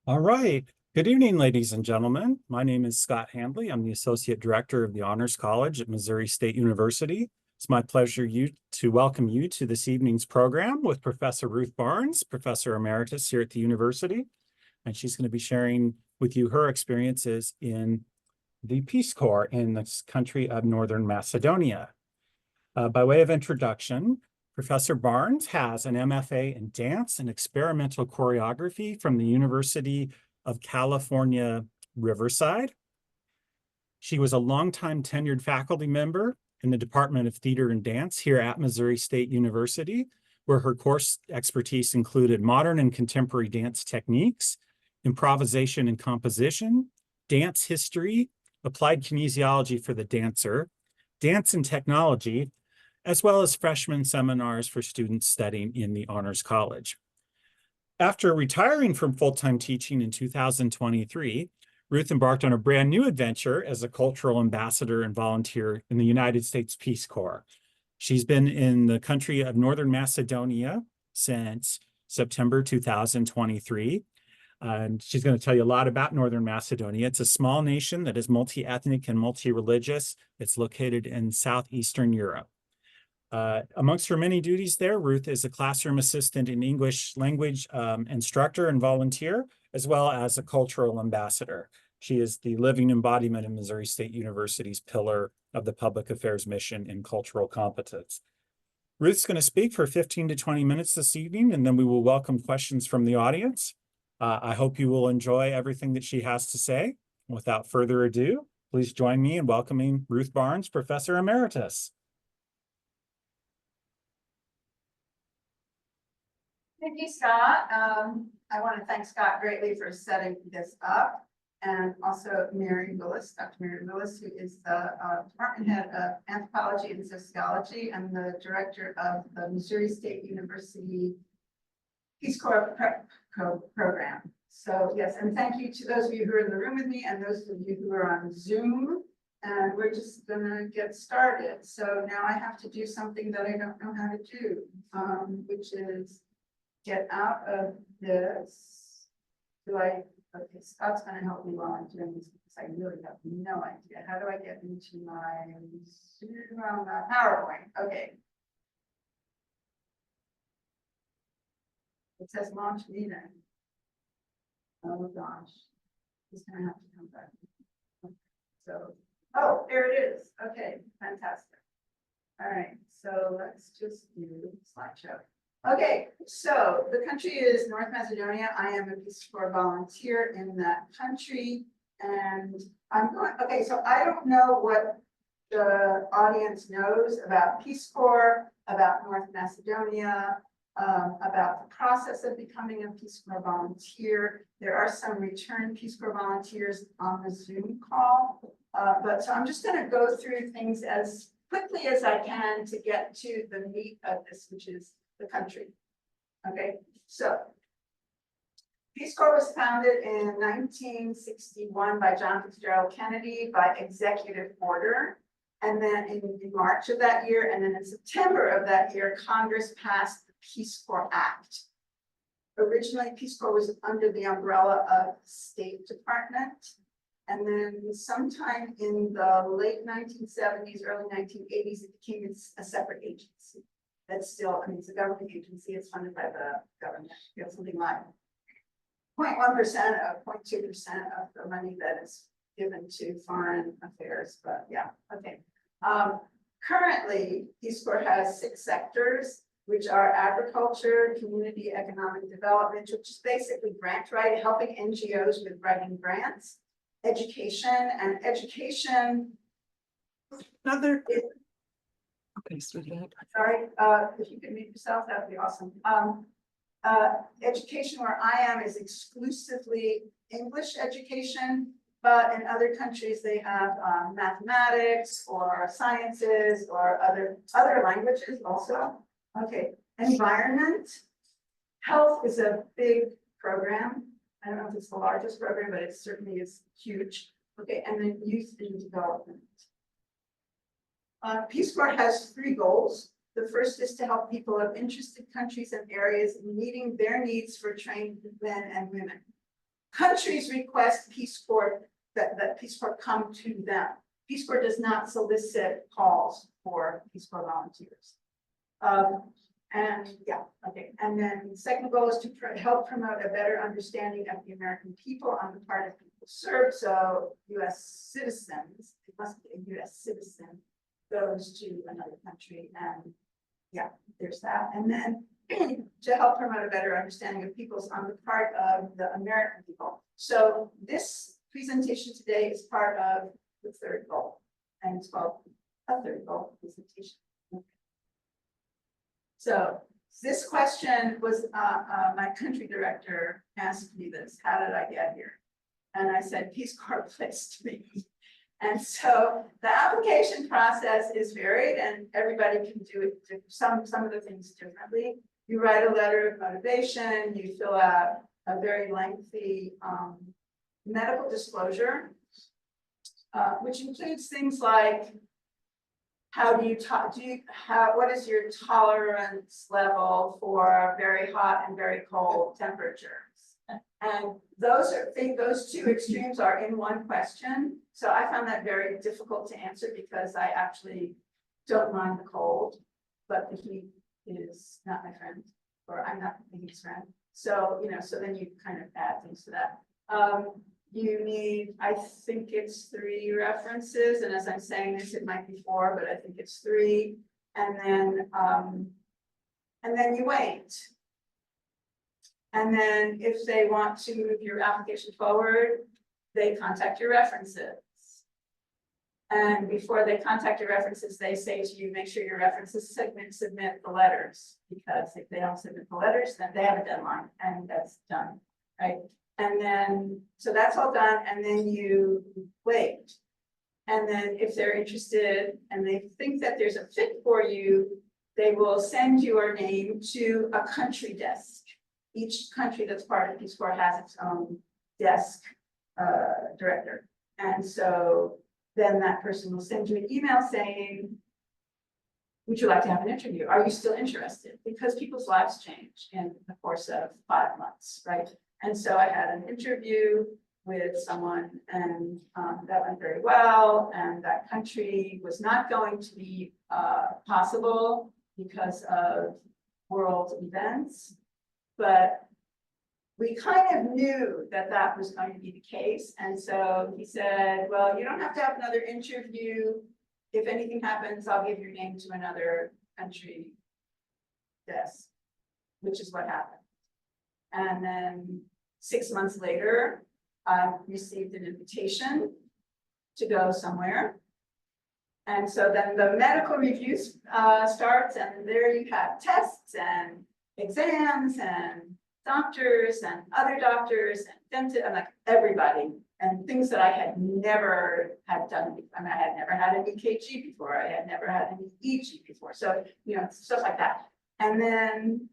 All right. Good evening, ladies and gentlemen. My name is Scott Handley. I'm the Associate Director of the Honors College at Missouri State University. It's my pleasure to welcome you to this evening's program with Professor Ruth Barnes, Professor Emeritus here at the university. And she's going to be sharing with you her experiences in the Peace Corps in this country of Northern Macedonia. By way of introduction, Professor Barnes has an M.F.A. in dance and experimental choreography from the University of California, Riverside. She was a longtime tenured faculty member in the Department of Theater and Dance here at Missouri State University, where her course expertise included modern and contemporary dance techniques, improvisation and composition, dance history, applied kinesiology for the dancer, dance and technology, as well as freshman seminars for students studying in the Honors College. After retiring from full-time teaching in 2023, Ruth embarked on a brand new adventure as a cultural ambassador and volunteer in the United States Peace Corps. She's been in the country of Northern Macedonia since September 2023. And she's going to tell you a lot about Northern Macedonia. It's a small nation that is multi-ethnic and multi-religious. It's located in southeastern Europe. Amongst her many duties there, Ruth is a classroom assistant and English language instructor and volunteer, as well as a cultural ambassador. She is the living embodiment of Missouri State University's pillar of the public affairs mission in cultural competence. Ruth's going to speak for 15 to 20 minutes this evening, and then we will welcome questions from the audience. I hope you will enjoy everything that she has to say. Without further ado, please join me in welcoming Ruth Barnes, Professor Emeritus. Thank you, Scott. I want to thank Scott greatly for setting this up, and also Mary Willis, Dr. Mary Willis, who is the department head of anthropology and sociology and the director of the Missouri State University Peace Corps Prep program. So yes, and thank you to those of you who are in the room with me and those of you who are on Zoom. And we're just gonna get started. So now I have to do something that I don't know how to do, which is get out of this. Okay, Scott's gonna help me while I'm doing this because I really have no idea. How do I get into my Zoom on the PowerPoint? Okay. It says launch meeting. Oh gosh, he's gonna have to come back. So, oh, there it is. Okay, fantastic. All right, so let's just do slideshow. Okay, so the country is North Macedonia. I am a Peace Corps volunteer in that country, and I'm going. Okay, so I don't know what the audience knows about Peace Corps, about North Macedonia, about the process of becoming a Peace Corps volunteer. There are some return Peace Corps volunteers on the Zoom call, but so I'm just going to go through things as quickly as I can to get to the meat of this, which is the country. Okay, so Peace Corps was founded in 1961 by John Fitzgerald Kennedy by executive order. And then in March of that year, and then in September of that year, Congress passed the Peace Corps Act. Originally, Peace Corps was under the umbrella of the State Department. And then sometime in the late 1970s, early 1980s, it became a separate agency. That's still, I mean, it's a government agency. It's funded by the government. You have something like 0.1% of 0.2% of the money that is given to foreign affairs. But yeah, okay. Currently, Peace Corps has 6 sectors, which are agriculture, community economic development, which is basically grant writing, helping NGOs with writing grants, education, and education. Another. Okay, sweetheart. Sorry, if you could mute yourself, that would be awesome. Education where I am is exclusively English education, but in other countries they have mathematics or sciences or other languages also. Okay, environment. Health is a big program. I don't know if it's the largest program, but it certainly is huge. Okay, and then youth and development. Peace Corps has 3 goals. The first is to help people of interested countries and areas in meeting their needs for trained men and women. countries request Peace Corps, that Peace Corps come to them. Peace Corps does not solicit calls for Peace Corps volunteers. And yeah, okay. And then the second goal is to help promote a better understanding of the American people on the part of people served. So US citizens, it must be a US citizen, goes to another country, and yeah, there's that. And then to help promote a better understanding of peoples on the part of the American people. So this presentation today is part of the third goal, and it's called a third goal presentation. So this question was, my country director asked me this, how did I get here? And I said, Peace Corps placed me. And so the application process is varied, and everybody can do it, some of the things differently. You write a letter of motivation, you fill out a very lengthy medical disclosure, which includes things like, what is your tolerance level for very hot and very cold temperatures? And those two extremes are in one question. So I found that very difficult to answer because I actually don't mind the cold, but the heat is not my friend, or I'm not the heat's friend. So, so then you kind of add things to that. You need, I think it's 3 references, and as I'm saying this, it might be 4, but I think it's 3. And then you wait. And then if they want to move your application forward, they contact your references. And before they contact your references, they say to you, make sure your references submit the letters, because if they don't submit the letters, then they have a deadline, and that's done, right? And then, so that's all done, and then you wait. And then if they're interested and they think that there's a fit for you, they will send your name to a country desk. Each country that's part of Peace Corps has its own desk director. And so then that person will send you an email saying, would you like to have an interview? Are you still interested? Because people's lives change in the course of 5 months, right? And so I had an interview with someone, and that went very well. And that country was not going to be possible because of world events. But we kind of knew that that was going to be the case. And so he said, well, you don't have to have another interview. If anything happens, I'll give your name to another country desk, which is what happened. And then 6 months later, I received an invitation to go somewhere. And so then the medical review starts, and there you have tests and exams and doctors and other doctors and dentists, and like everybody, and things that I had never had done. I mean, I had never had an EKG before. I had never had an EEG before. So, stuff like that. And then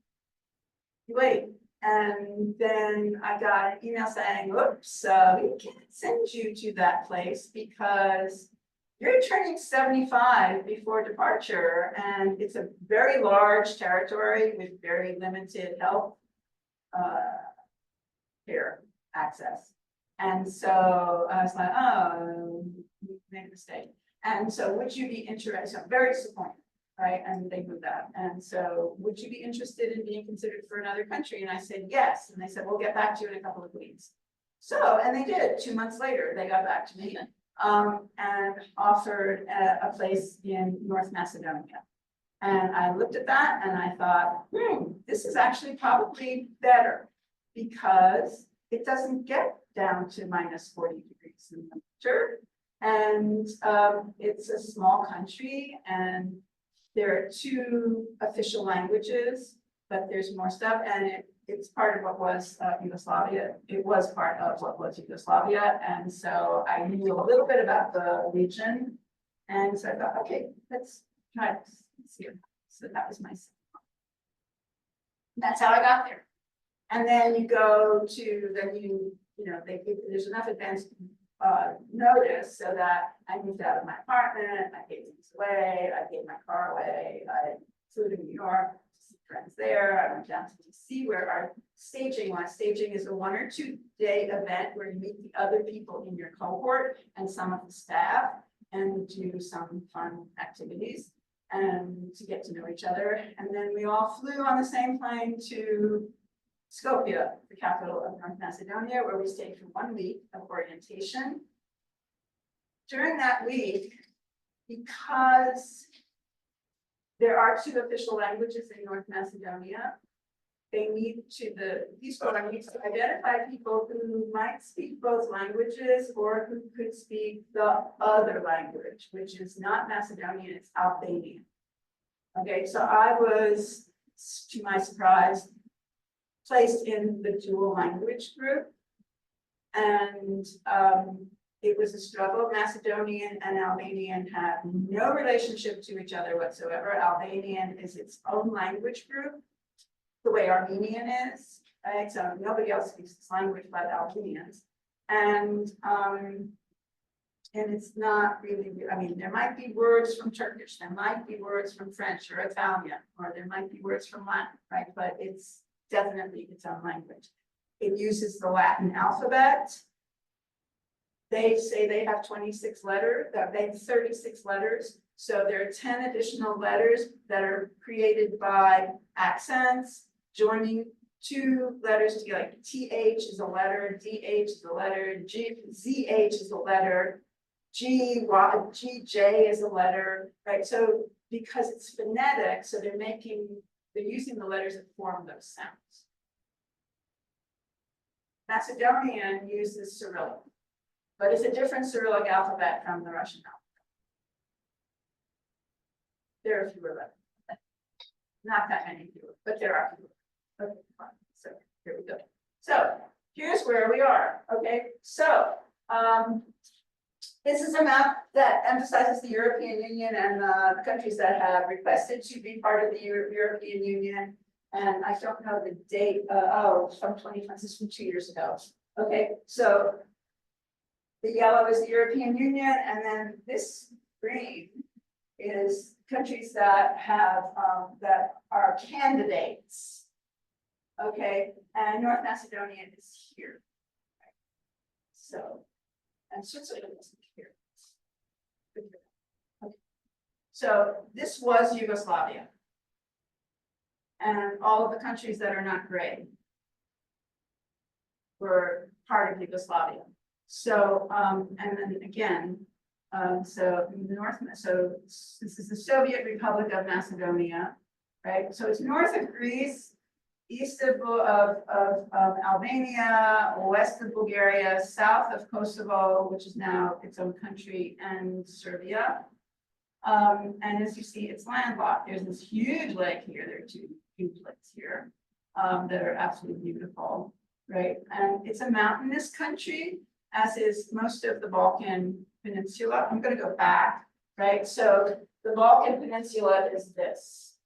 you wait. And then I got an email saying, oops, we can't send you to that place because you're turning 75 before departure, and it's a very large territory with very limited health care access. And so I was like, oh, we made a mistake. And so would you be interested? So very disappointed, right? And they moved that. And so would you be interested in being considered for another country? And I said, yes. And they said, we'll get back to you in a couple of weeks. So, and they did. 2 months later, they got back to me and offered a place in North Macedonia. And I looked at that and I thought, this is actually probably better because it doesn't get down to minus 40 degrees in temperature. And it's a small country, and there are 2 official languages, but there's more stuff. And it's part of what was Yugoslavia. It was part of what was Yugoslavia. And so I knew a little bit about the region. And so I thought, okay, let's try this. Let's see. So that was my second one. That's how I got there. And then you go to, they give, there's enough advance notice so that I moved out of my apartment, I gave things away, I gave my car away, I flew to New York to see friends there. I went down to DC where our staging was. Staging is a 1 or 2 day event where you meet the other people in your cohort and some of the staff and do some fun activities and to get to know each other. And then we all flew on the same plane to Skopje, the capital of North Macedonia, where we stayed for 1 week of orientation. During that week, because there are 2 official languages in North Macedonia, they need to, these programs need to identify people who might speak both languages or who could speak the other language, which is not Macedonian, it's Albanian. Okay, so I was, to my surprise, placed in the dual language group. And it was a struggle. Macedonian and Albanian have no relationship to each other whatsoever. Albanian is its own language group, the way Armenian is, right? So nobody else speaks this language but Albanians. And it's not really, I mean, there might be words from Turkish, there might be words from French or Italian, or there might be words from Latin, right? But it's definitely its own language. It uses the Latin alphabet. They say they have 26 letters, they have 36 letters. So there are 10 additional letters that are created by accents, joining 2 letters together. Like TH is a letter, DH is a letter, ZH is a letter, GJ is a letter, right? So because it's phonetic, so they're using the letters that form those sounds. Macedonian uses Cyrillic, but it's a different Cyrillic alphabet from the Russian alphabet. There are fewer letters. Not that many fewer, but there are fewer. Okay, fine. So here we go. So here's where we are. Okay, so this is a map that emphasizes the European Union and the countries that have requested to be part of the European Union. And I don't know the date. From 2020, this is from 2 years ago. Okay, so the yellow is the European Union, and then this green is countries that have that are candidates. Okay, and North Macedonia is here. So, and Switzerland is here. Okay. So this was Yugoslavia. And all of the countries that are not gray were part of Yugoslavia. So, and then again, so this is the Soviet Republic of Macedonia, right? So it's north of Greece, east of Albania, west of Bulgaria, south of Kosovo, which is now its own country, and Serbia. And as you see, it's landlocked. There's this huge lake here. There are 2 huge lakes here that are absolutely beautiful, right? And it's a mountainous country, as is most of the Balkan Peninsula. I'm going to go back, right? So the Balkan Peninsula is this,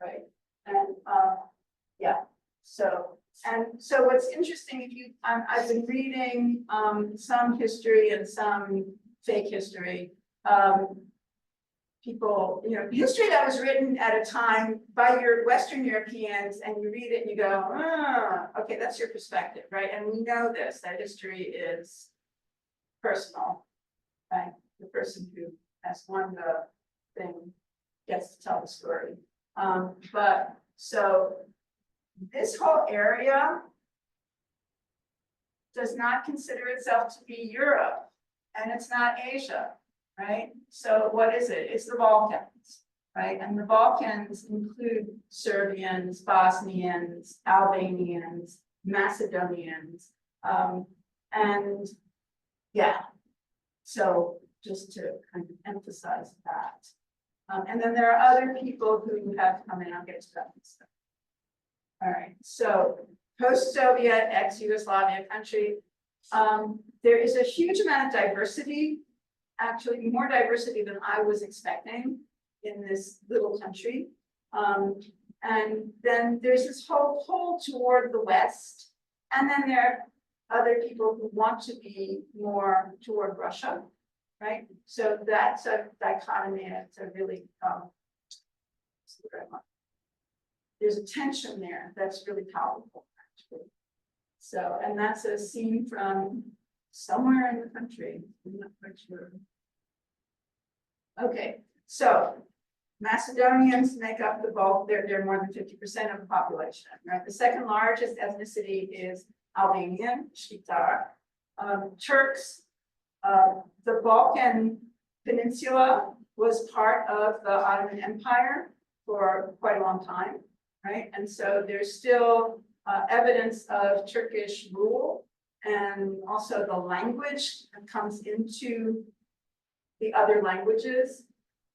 right? And yeah, so what's interesting, if you, I've been reading some history and some fake history. People, you know, history that was written at a time by your Western Europeans, and you read it and you go, okay, that's your perspective, right? And we know this, that history is personal, right? The person who has won the thing gets to tell the story. But so this whole area does not consider itself to be Europe, and it's not Asia. Right? So what is it? It's the Balkans, right? And the Balkans include Serbians, Bosnians, Albanians, Macedonians, and yeah, so just to kind of emphasize that. And then there are other people who have come in. I'll get to that stuff. All right, so post-Soviet, ex-Yugoslavia country, there is a huge amount of diversity. Actually, more diversity than I was expecting in this little country. And then there's this whole pull toward the West. And then there are other people who want to be more toward Russia, right? So that's a dichotomy. It's a really, there's a tension there that's really powerful, actually. So, and that's a scene from somewhere in the country. I'm not quite sure. Okay, so Macedonians make up the bulk. They're more than 50% of the population, right? The second largest ethnicity is Albanian, Shqitar. Turks, the Balkan Peninsula was part of the Ottoman Empire for quite a long time, right? And so there's still evidence of Turkish rule, and also the language that comes into the other languages.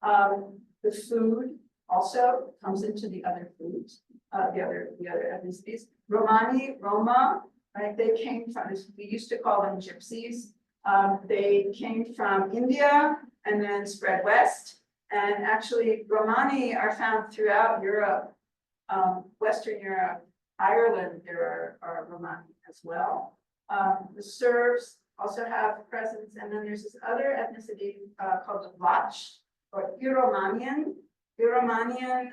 The food also comes into the other foods, the other ethnicities. Romani, Roma, right? They came from, we used to call them gypsies. They came from India and then spread west. And actually, Romani are found throughout Europe, Western Europe, Ireland. There are Romani as well. The Serbs also have presence, and then there's this other ethnicity called the Vlach, or Euromanian. Euromanian,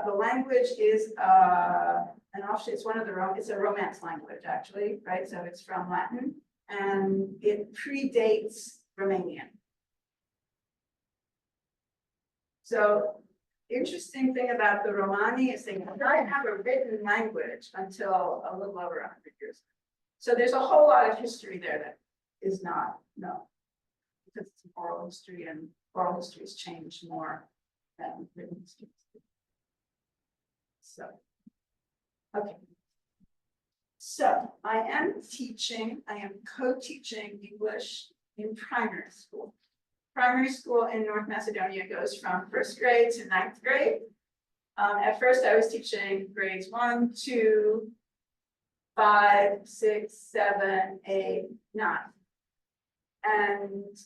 the language is an offshoot. It's one of the it's a Romance language, actually, right? So it's from Latin, and it predates Romanian. So, interesting thing about the Romani is they did not have a written language until a little over 100 years ago. So there's a whole lot of history there that is not known, because it's an oral history, and oral histories change more than written histories. So, okay. So I am co-teaching English in primary school. Primary school in North Macedonia goes from 1st grade to 9th grade. At first I was teaching grades 1, 2, 5, 6, 7, 8, 9. And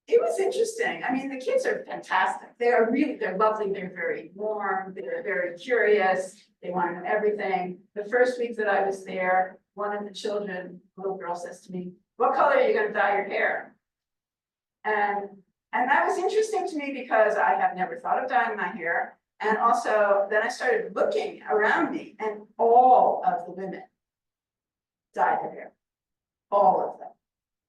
it was interesting. I mean, the kids are fantastic. They're lovely. They're very warm. They're very curious. They want to know everything. The first week that I was there, one of the children, a little girl, says to me, "What color are you going to dye your hair?" And that was interesting to me because I have never thought of dyeing my hair. And also then I started looking around me, and all of the women dyed their hair, all of them.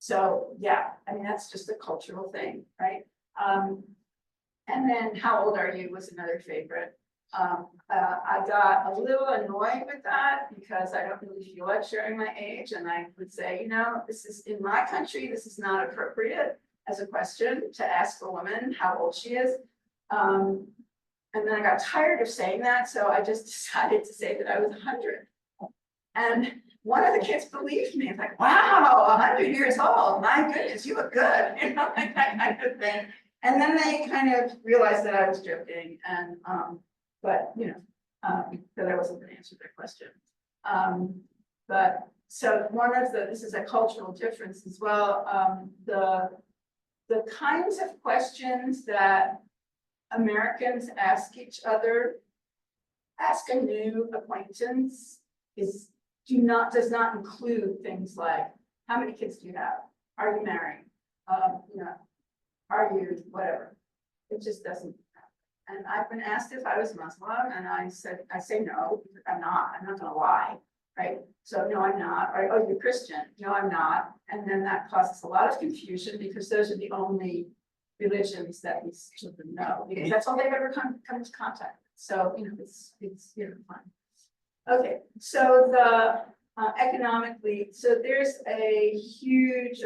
So yeah, I mean, that's just a cultural thing, right? And then how old are you was another favorite. I got a little annoyed with that because I don't really feel like sharing my age. And I would say, you know, this is in my country, this is not appropriate as a question to ask a woman how old she is. And then I got tired of saying that. So I just decided to say that I was 100. And one of the kids believed me. It's like, wow, 100 years old. My goodness, you look good. You know, like that kind of thing. And then they kind of realized that I was joking, and but you know, that I wasn't going to answer their question. But so this is a cultural difference as well. The kinds of questions that Americans ask each other, ask a new acquaintance, does not include things like, how many kids do you have? Are you married? You know, are you whatever? It just doesn't happen. And I've been asked if I was Muslim, and I say no, I'm not gonna lie, right? So no, I'm not. Or, oh, you're Christian? No, I'm not. And then that causes a lot of confusion because those are the only religions that these children know, because that's all they've ever come into contact with. So, you know, it's you know, fine. Okay, so the economically, so there's a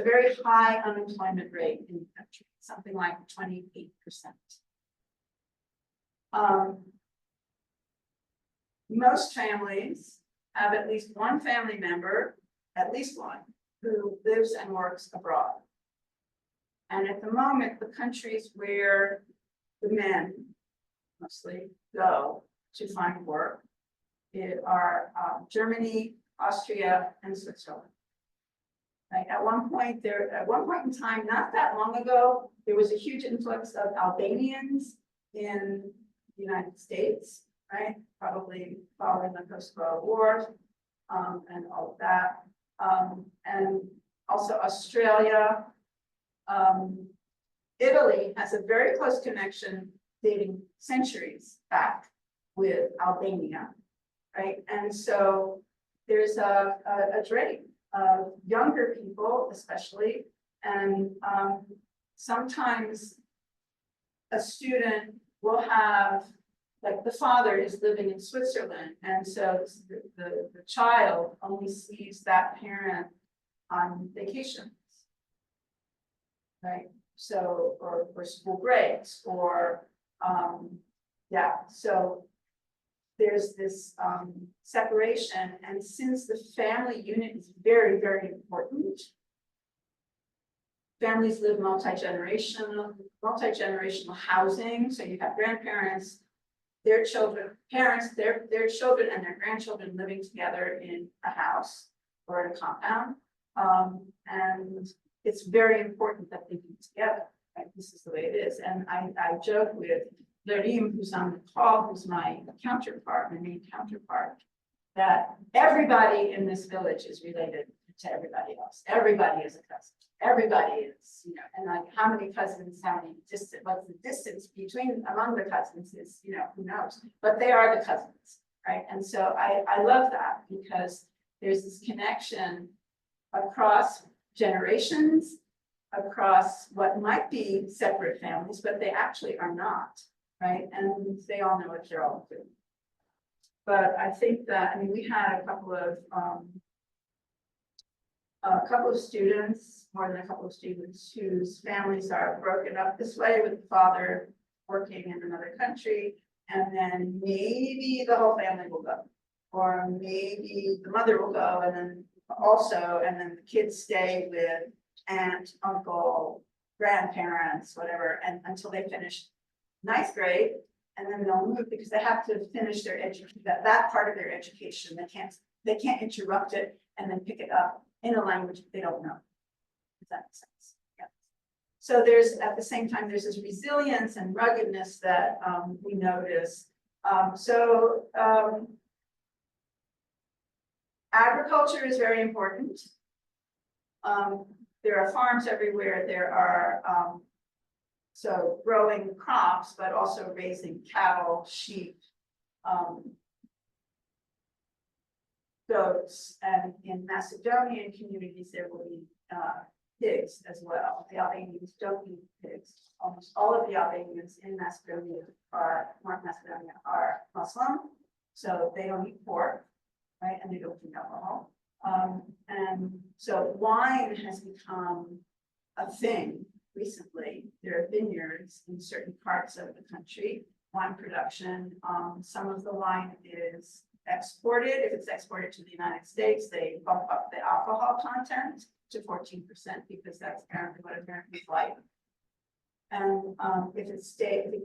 very high unemployment rate in the country, something like 28%. Most families have at least one family member, at least one, who lives and works abroad. And at the moment, the countries where the men mostly go to find work are Germany, Austria, and Switzerland. Right? At one point in time, not that long ago, there was a huge influx of Albanians in the United States, right? Probably following the post-World War and all of that. And also Australia. Italy has a very close connection dating centuries back with Albania, right? And so there's a drain of younger people, especially, and sometimes a student will have, like the father is living in Switzerland, and so the child only sees that parent on vacations, right? So, or school breaks, or, yeah, so there's this separation, and since the family unit is very, very important, families live multi-generational housing, so you have grandparents, their children, parents, their children and their grandchildren living together in a house or in a compound. And it's very important that they be together, right? This is the way it is. And I joke with Larim, who's on the call, who's my counterpart, my main counterpart, that everybody in this village is related to everybody else. Everybody is a cousin. Everybody is, you know, and like how many cousins, how many distant, what's the distance between among the cousins is, you know, who knows, but they are the cousins, right? And so I love that because there's this connection across generations, across what might be separate families, but they actually are not, right? And they all know what they're all doing. But I think that, I mean, we had a couple of students, more than a couple of students, whose families are broken up this way, with the father working in another country, and then maybe the whole family will go, or maybe the mother will go, and then the kids stay with aunt, uncle, grandparents, whatever, and until they finish ninth grade, and then they'll move because they have to finish their education, that part of their education. They can't interrupt it and then pick it up in a language they don't know. Does that make sense? Yeah. So there's, at the same time, there's this resilience and ruggedness that we notice. Agriculture is very important. There are farms everywhere. There are so growing crops, but also raising cattle, sheep, goats, and in Macedonian communities, there will be pigs as well. The Albanians don't eat pigs. Almost all of the Albanians in Macedonia North Macedonia are Muslim, so they don't eat pork, right? And they don't drink alcohol. And so wine has become a thing recently. There are vineyards in certain parts of the country, wine production. Some of the wine is exported. If it's exported to the United States, they bump up the alcohol content to 14% because that's apparently what Americans like. And if it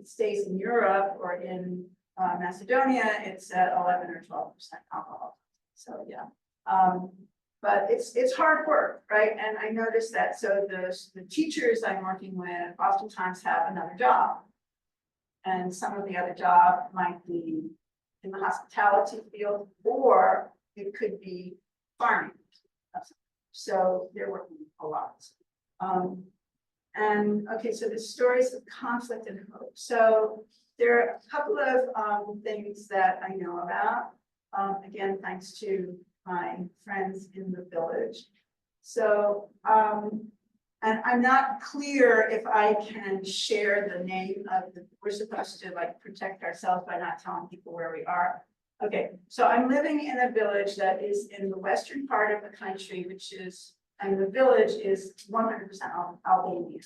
stays in Europe or in Macedonia, it's at 11 or 12% alcohol. So yeah, but it's hard work, right? And I noticed that. So the teachers I'm working with oftentimes have another job, and some of the other job might be in the hospitality field, or it could be farming. So they're working a lot. And okay, so the stories of conflict and hope. So there are a couple of things that I know about. Again, thanks to my friends in the village. So, and I'm not clear if I can share the name of we're supposed to like protect ourselves by not telling people where we are. Okay, so I'm living in a village that is in the western part of the country, and the village is 100% Albanian.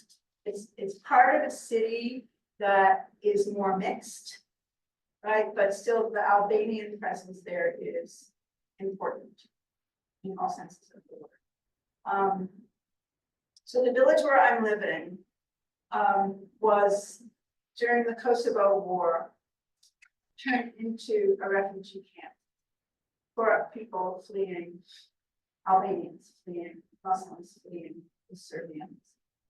It's part of a city that is more mixed, right? But still the Albanian presence there is important in all senses of the word. So the village where I'm living was during the Kosovo War turned into a refugee camp for people fleeing, Albanians fleeing, Muslims fleeing, the Serbians,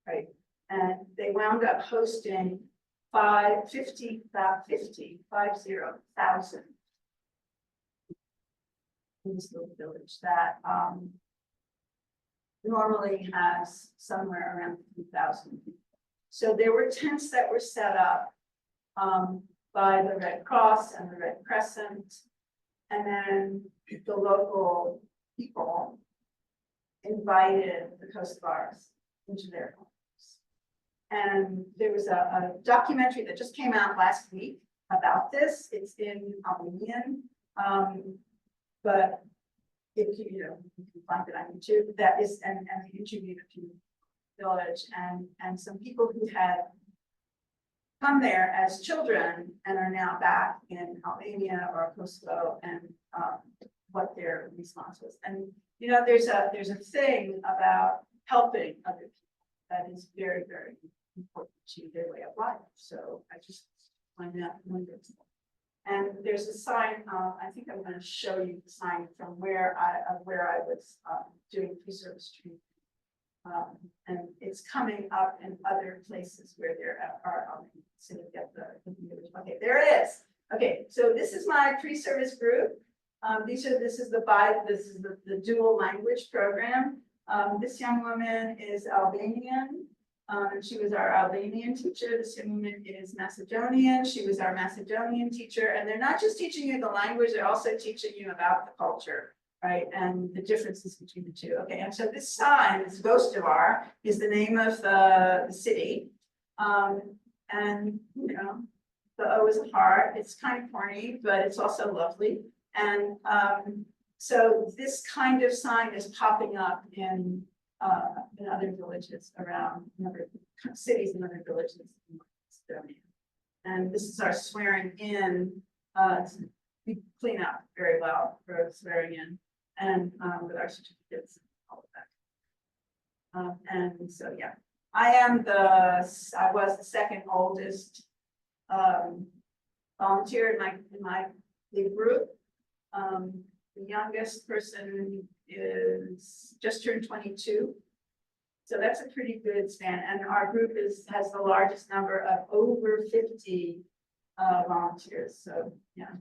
right? And they wound up hosting 50,000 in this little village that normally has somewhere around 3,000 people. So there were tents that were set up, by the Red Cross and the Red Crescent. And then the local people invited the coast guards into their homes. And there was a documentary that just came out last week about this. It's in Albanian, but if you know, you can find it on YouTube. That is, and they interviewed a few village and some people who had come there as children and are now back in Albania or Kosovo, and what their response was. And you know, there's a thing about helping other people that is very, very important to their way of life. So I just find that wonderful. And there's a sign. I think I'm going to show you the sign from where I was doing pre-service training. And it's coming up in other places where there are, so you get the okay, there it is. Okay, so this is my pre-service group. This is the dual language program. This young woman is Albanian, and she was our Albanian teacher. This young woman is Macedonian. She was our Macedonian teacher. And they're not just teaching you the language, they're also teaching you about the culture, right? And the differences between the two. Okay, and so this sign, this Gostivar, is the name of the city. And you know, the O is a heart. It's kind of corny, but it's also lovely. And so this kind of sign is popping up in other villages around, in other cities and other villages in Macedonia. And this is our swearing in. We clean up very well for swearing in, and with our certificates and all of that. And so yeah, I was the second oldest volunteer in my big group. The youngest person is just turned 22. So that's a pretty good span. And our group has the largest number of over 50 volunteers. So yeah.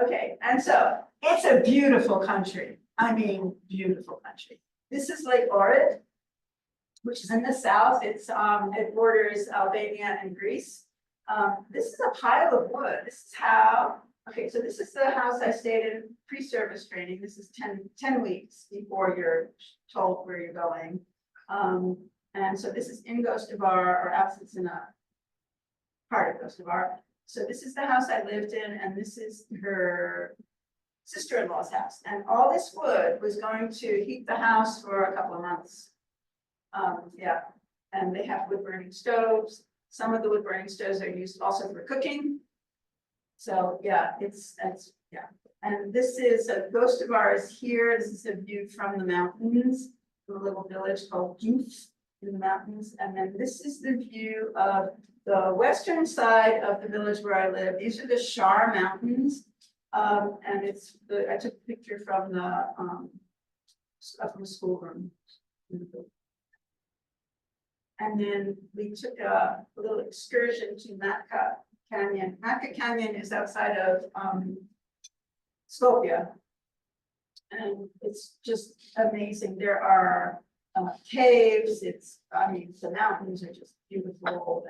Okay, and so it's a beautiful country. I mean, beautiful country. This is Lake Ohrid, which is in the south. It's it borders Albania and Greece. This is a pile of wood. This is how. Okay, so this is the house I stayed in pre-service training. This is 10 weeks before you're told where you're going. And so this is in Gostivar, or Alcina, part of Gostivar. So this is the house I lived in, and this is her sister-in-law's house. And all this wood was going to heat the house for a couple of months. Yeah, and they have wood-burning stoves. Some of the wood-burning stoves are used also for cooking. So yeah, yeah. And this is Gostivar is here. This is a view from the mountains, from a little village called Youth in the mountains. And then this is the view of the western side of the village where I live. These are the Shar Mountains. And I took a picture from the schoolroom. And then we took a little excursion to Matka Canyon. Matka Canyon is outside of Skopje. And it's just amazing. There are caves. The mountains are just beautiful.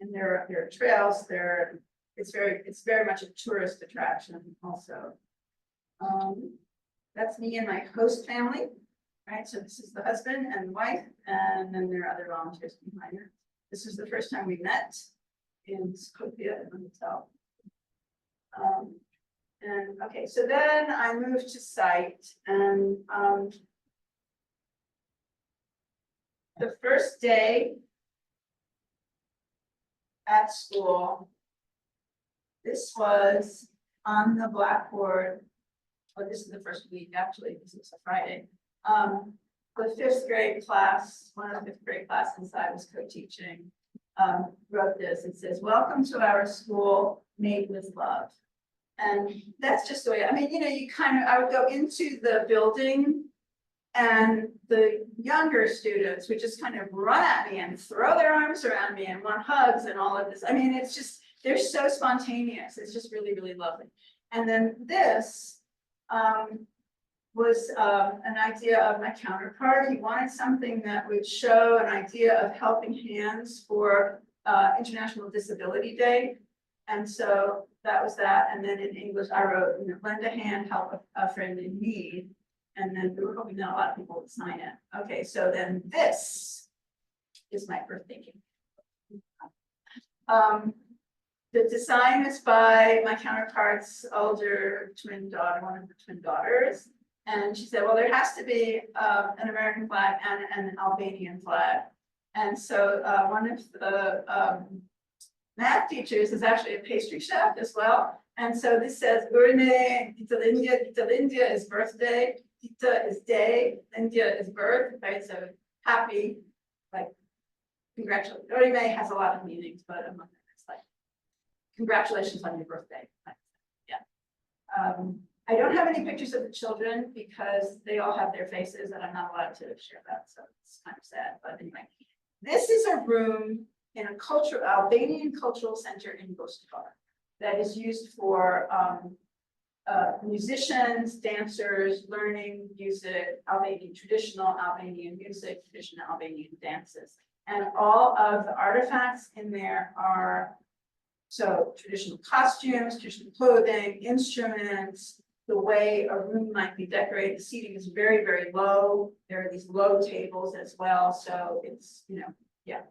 And there are trails there. It's very much a tourist attraction also. That's me and my host family, right? So this is the husband and wife, and then there are other volunteers behind her. This is the first time we met in Skopje in the hotel. And okay, so then I moved to site, and the first day at school, this was on the blackboard. Oh, this is the first week, actually, this is a Friday. The fifth grade class, one of the fifth grade classes I was co-teaching, wrote this. It says, "Welcome to our school, made with love." And that's just the way, I mean, you know, I would go into the building, and the younger students would just kind of run at me and throw their arms around me and want hugs and all of this. I mean, it's just, they're so spontaneous. It's just really, really lovely. And then this was an idea of my counterpart. He wanted something that would show an idea of helping hands for International Disability Day. And so that was that. And then in English, I wrote, you know, lend a hand, help a friend in need. And then we were hoping that a lot of people would sign it. Okay, so then this is my birthday cake. The design is by my counterpart's older twin daughter, one of the twin daughters. And she said, well, there has to be an American flag and an Albanian flag. And so one of the math teachers is actually a pastry chef as well. And so this says, Urne, India is birthday, Tita is day, India is birth, right? So happy, like, congratulations. Urne has a lot of meanings, but among them it's like, congratulations on your birthday. Yeah. I don't have any pictures of the children because they all have their faces and I'm not allowed to share that. So it's kind of sad, but anyway. This is a room in a Albanian cultural center in Gostar that is used for musicians, dancers, learning music, traditional Albanian music, traditional Albanian dances. And all of the artifacts in there are traditional costumes, traditional clothing, instruments, the way a room might be decorated. The seating is very, very low. There are these low tables as well. So it's, you know, yeah.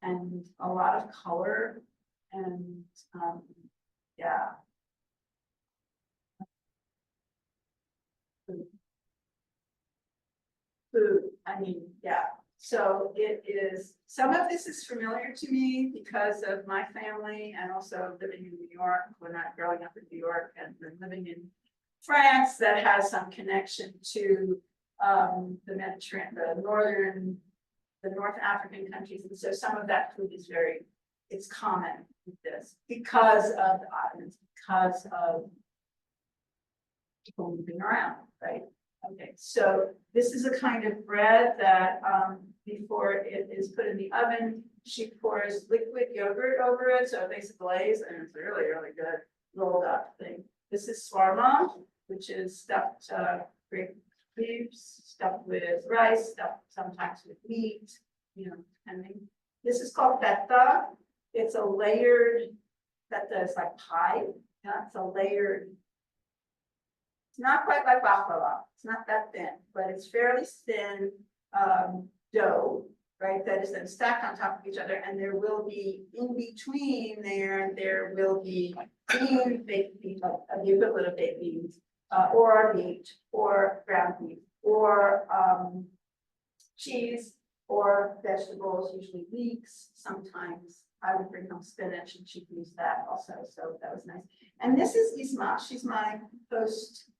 And a lot of color and yeah. Food, I mean, yeah. So it is, some of this is familiar to me because of my family and also living in New York when I'm growing up in New York and then living in France that has some connection to the Mediterranean, the North African countries. And so some of that food is it's common with this because of the Ottomans, because of people moving around, right? Okay, so this is a kind of bread that before it is put in the oven, she pours liquid yogurt over it, so it makes a glaze, and it's really, really good rolled up thing. This is swarma, which is stuffed grape leaves, stuffed with rice, stuffed sometimes with meat, you know, depending. This is called feta. It's a layered, feta is like pie. Yeah, it's a layered. It's not quite like baklava. It's not that thin, but it's fairly thin dough, right? That is then stacked on top of each other, and there will be in between there will be beans, baked beans, like the equivalent of baked beans, or meat, or ground beef, or cheese, or vegetables, usually leeks. Sometimes I would bring home spinach, and she'd use that also. So that was nice. And this is Isma. She's my host,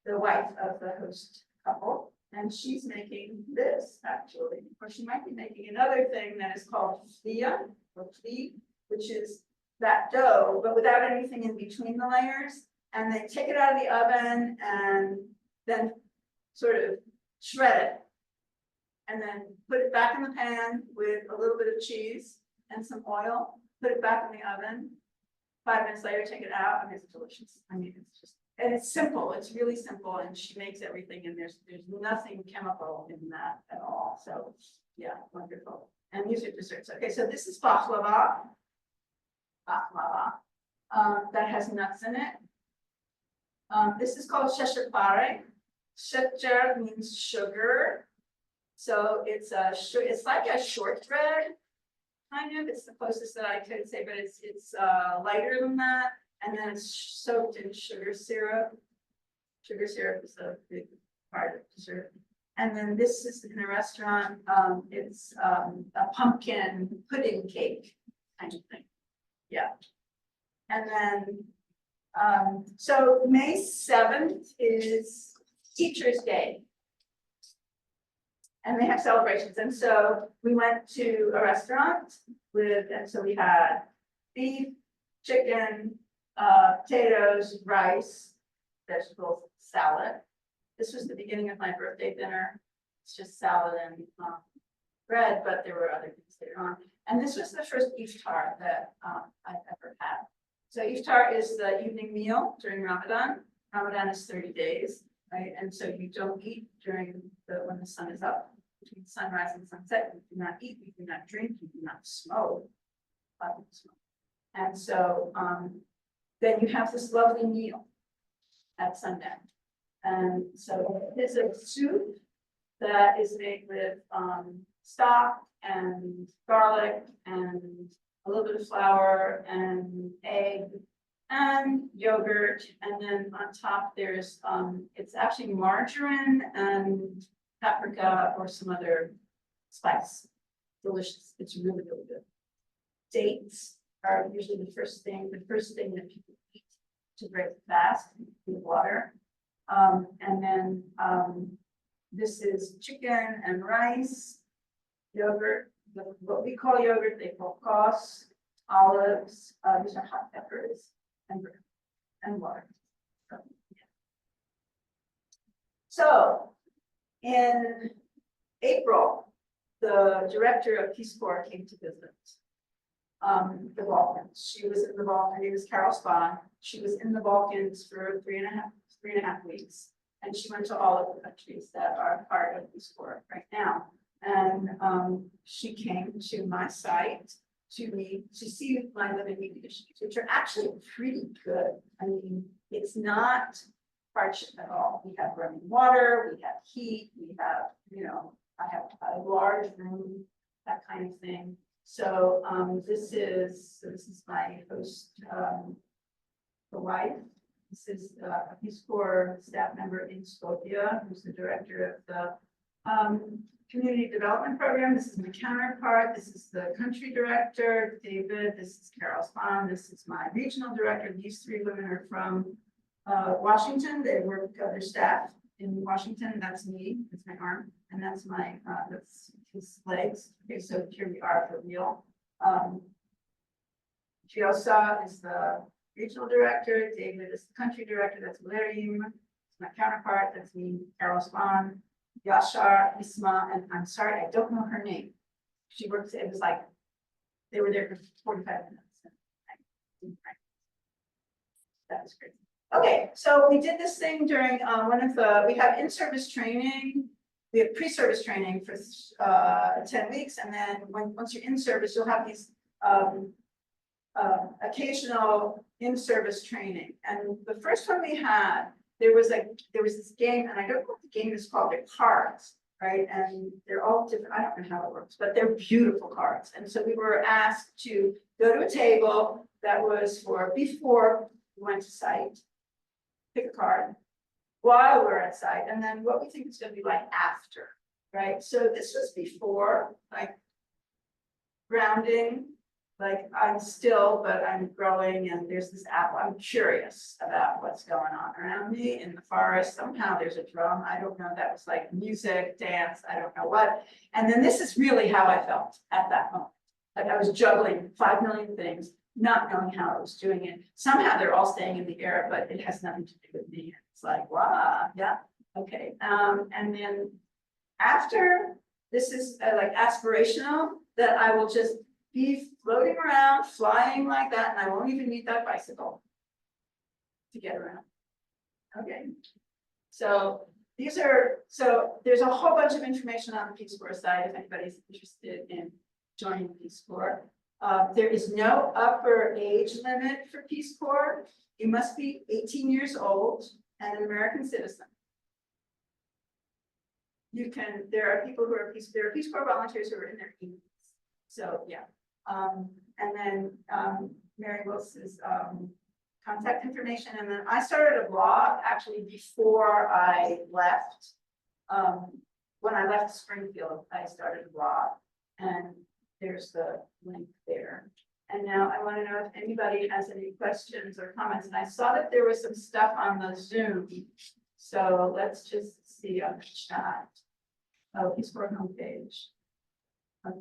the wife of the host couple, and she's making this actually, or she might be making another thing that is called flia, or flee, which is that dough, but without anything in between the layers. And they take it out of the oven and then sort of shred it, and then put it back in the pan with a little bit of cheese and some oil, put it back in the oven. 5 minutes later, take it out, and it's delicious. I mean, it's just, and it's simple. It's really simple, and she makes everything, and there's nothing chemical in that at all. So yeah, wonderful. And these are desserts. Okay, so this is baklava. That has nuts in it. This is called shekerpare. Sheker means sugar, so it's like a shortbread, kind of. It's the closest that I could say, but it's lighter than that. And then it's soaked in sugar syrup. Sugar syrup is a big part of dessert. And then this is in a restaurant. It's a pumpkin pudding cake kind of thing. Yeah. And then, so May 7th is Teachers' Day. And they have celebrations. And so we went to a restaurant and so we had beef, chicken, potatoes, rice, vegetables, salad. This was the beginning of my birthday dinner. It's just salad and bread, but there were other things later on. And this was the first iftar that I've ever had. So iftar is the evening meal during Ramadan. Ramadan is 30 days, right? And so you don't eat when the sun is up. Between sunrise and sunset, you do not eat, you do not drink, you do not smoke. And so then you have this lovely meal at sundown. And so it's a soup that is made with stock and garlic and a little bit of flour and egg and yogurt. And then on top there's it's actually margarine and paprika or some other spice. Delicious. It's really, really good. Dates are usually the first thing that people eat to break the fast with water. And then this is chicken and rice, yogurt, what we call yogurt, they call kos, olives, these are hot peppers, and water. So in April, the director of Peace Corps came to visit the Balkans. She was in the Balkans. Her name is Carol Spahn. She was in the Balkans for three and a half weeks. And she went to all of the countries that are part of Peace Corps right now. And she came to my site to see my living conditions, which are actually pretty good. I mean, it's not hardship at all. We have running water, we have heat, we have, I have a large room, that kind of thing. So this is my host, the wife. This is a Peace Corps staff member in Skopje, who's the director of the community development program. This is my counterpart. This is the country director, David. This is Carol Spahn. This is my regional director. These three women are from Washington. They work with other staff in Washington. That's me. That's my arm, and that's my that's his legs. Okay, so here we are for real. Giosa is the regional director. David is the country director. That's Valerim. It's my counterpart. That's me, Carol Spahn. Yashar, Isma, and I'm sorry, I don't know her name. She works, it was like, they were there for 45 minutes. That was crazy. Okay, so we did this thing during we have in-service training. We have pre-service training for 10 weeks. And then once you're in service, you'll have these occasional in-service training. And the first one we had, there was this game, and I don't know what the game is called. They're cards, right? And they're all different. I don't know how it works, but they're beautiful cards. And so we were asked to go to a table that was for before we went to site, pick a card while we're at site, and then what we think it's going to be like after, right? So this was before, like grounding. Like I'm still, but I'm growing, and there's this apple. I'm curious about what's going on around me in the forest. Somehow there's a drum. I don't know. That was like music, dance. I don't know what. And then this is really how I felt at that moment. Like I was juggling 5 million things, not knowing how I was doing it. Somehow they're all staying in the air, but it has nothing to do with me. It's like, wow, yeah, okay. And then after, this is like aspirational, that I will just be floating around, flying like that, and I won't even need that bicycle to get around. Okay, so there's a whole bunch of information on the Peace Corps site if anybody's interested in joining the Peace Corps. There is no upper age limit for Peace Corps. You must be 18 years old and an American citizen. There are people who are Peace Corps volunteers who are in their 80s. So yeah. And then Mary Wilson's contact information. And then I started a blog actually before I left. When I left Springfield, I started a blog, and there's the link there. And now I want to know if anybody has any questions or comments. And I saw that there was some stuff on the Zoom. So let's just see on the chat. Oh, Peace Corps homepage.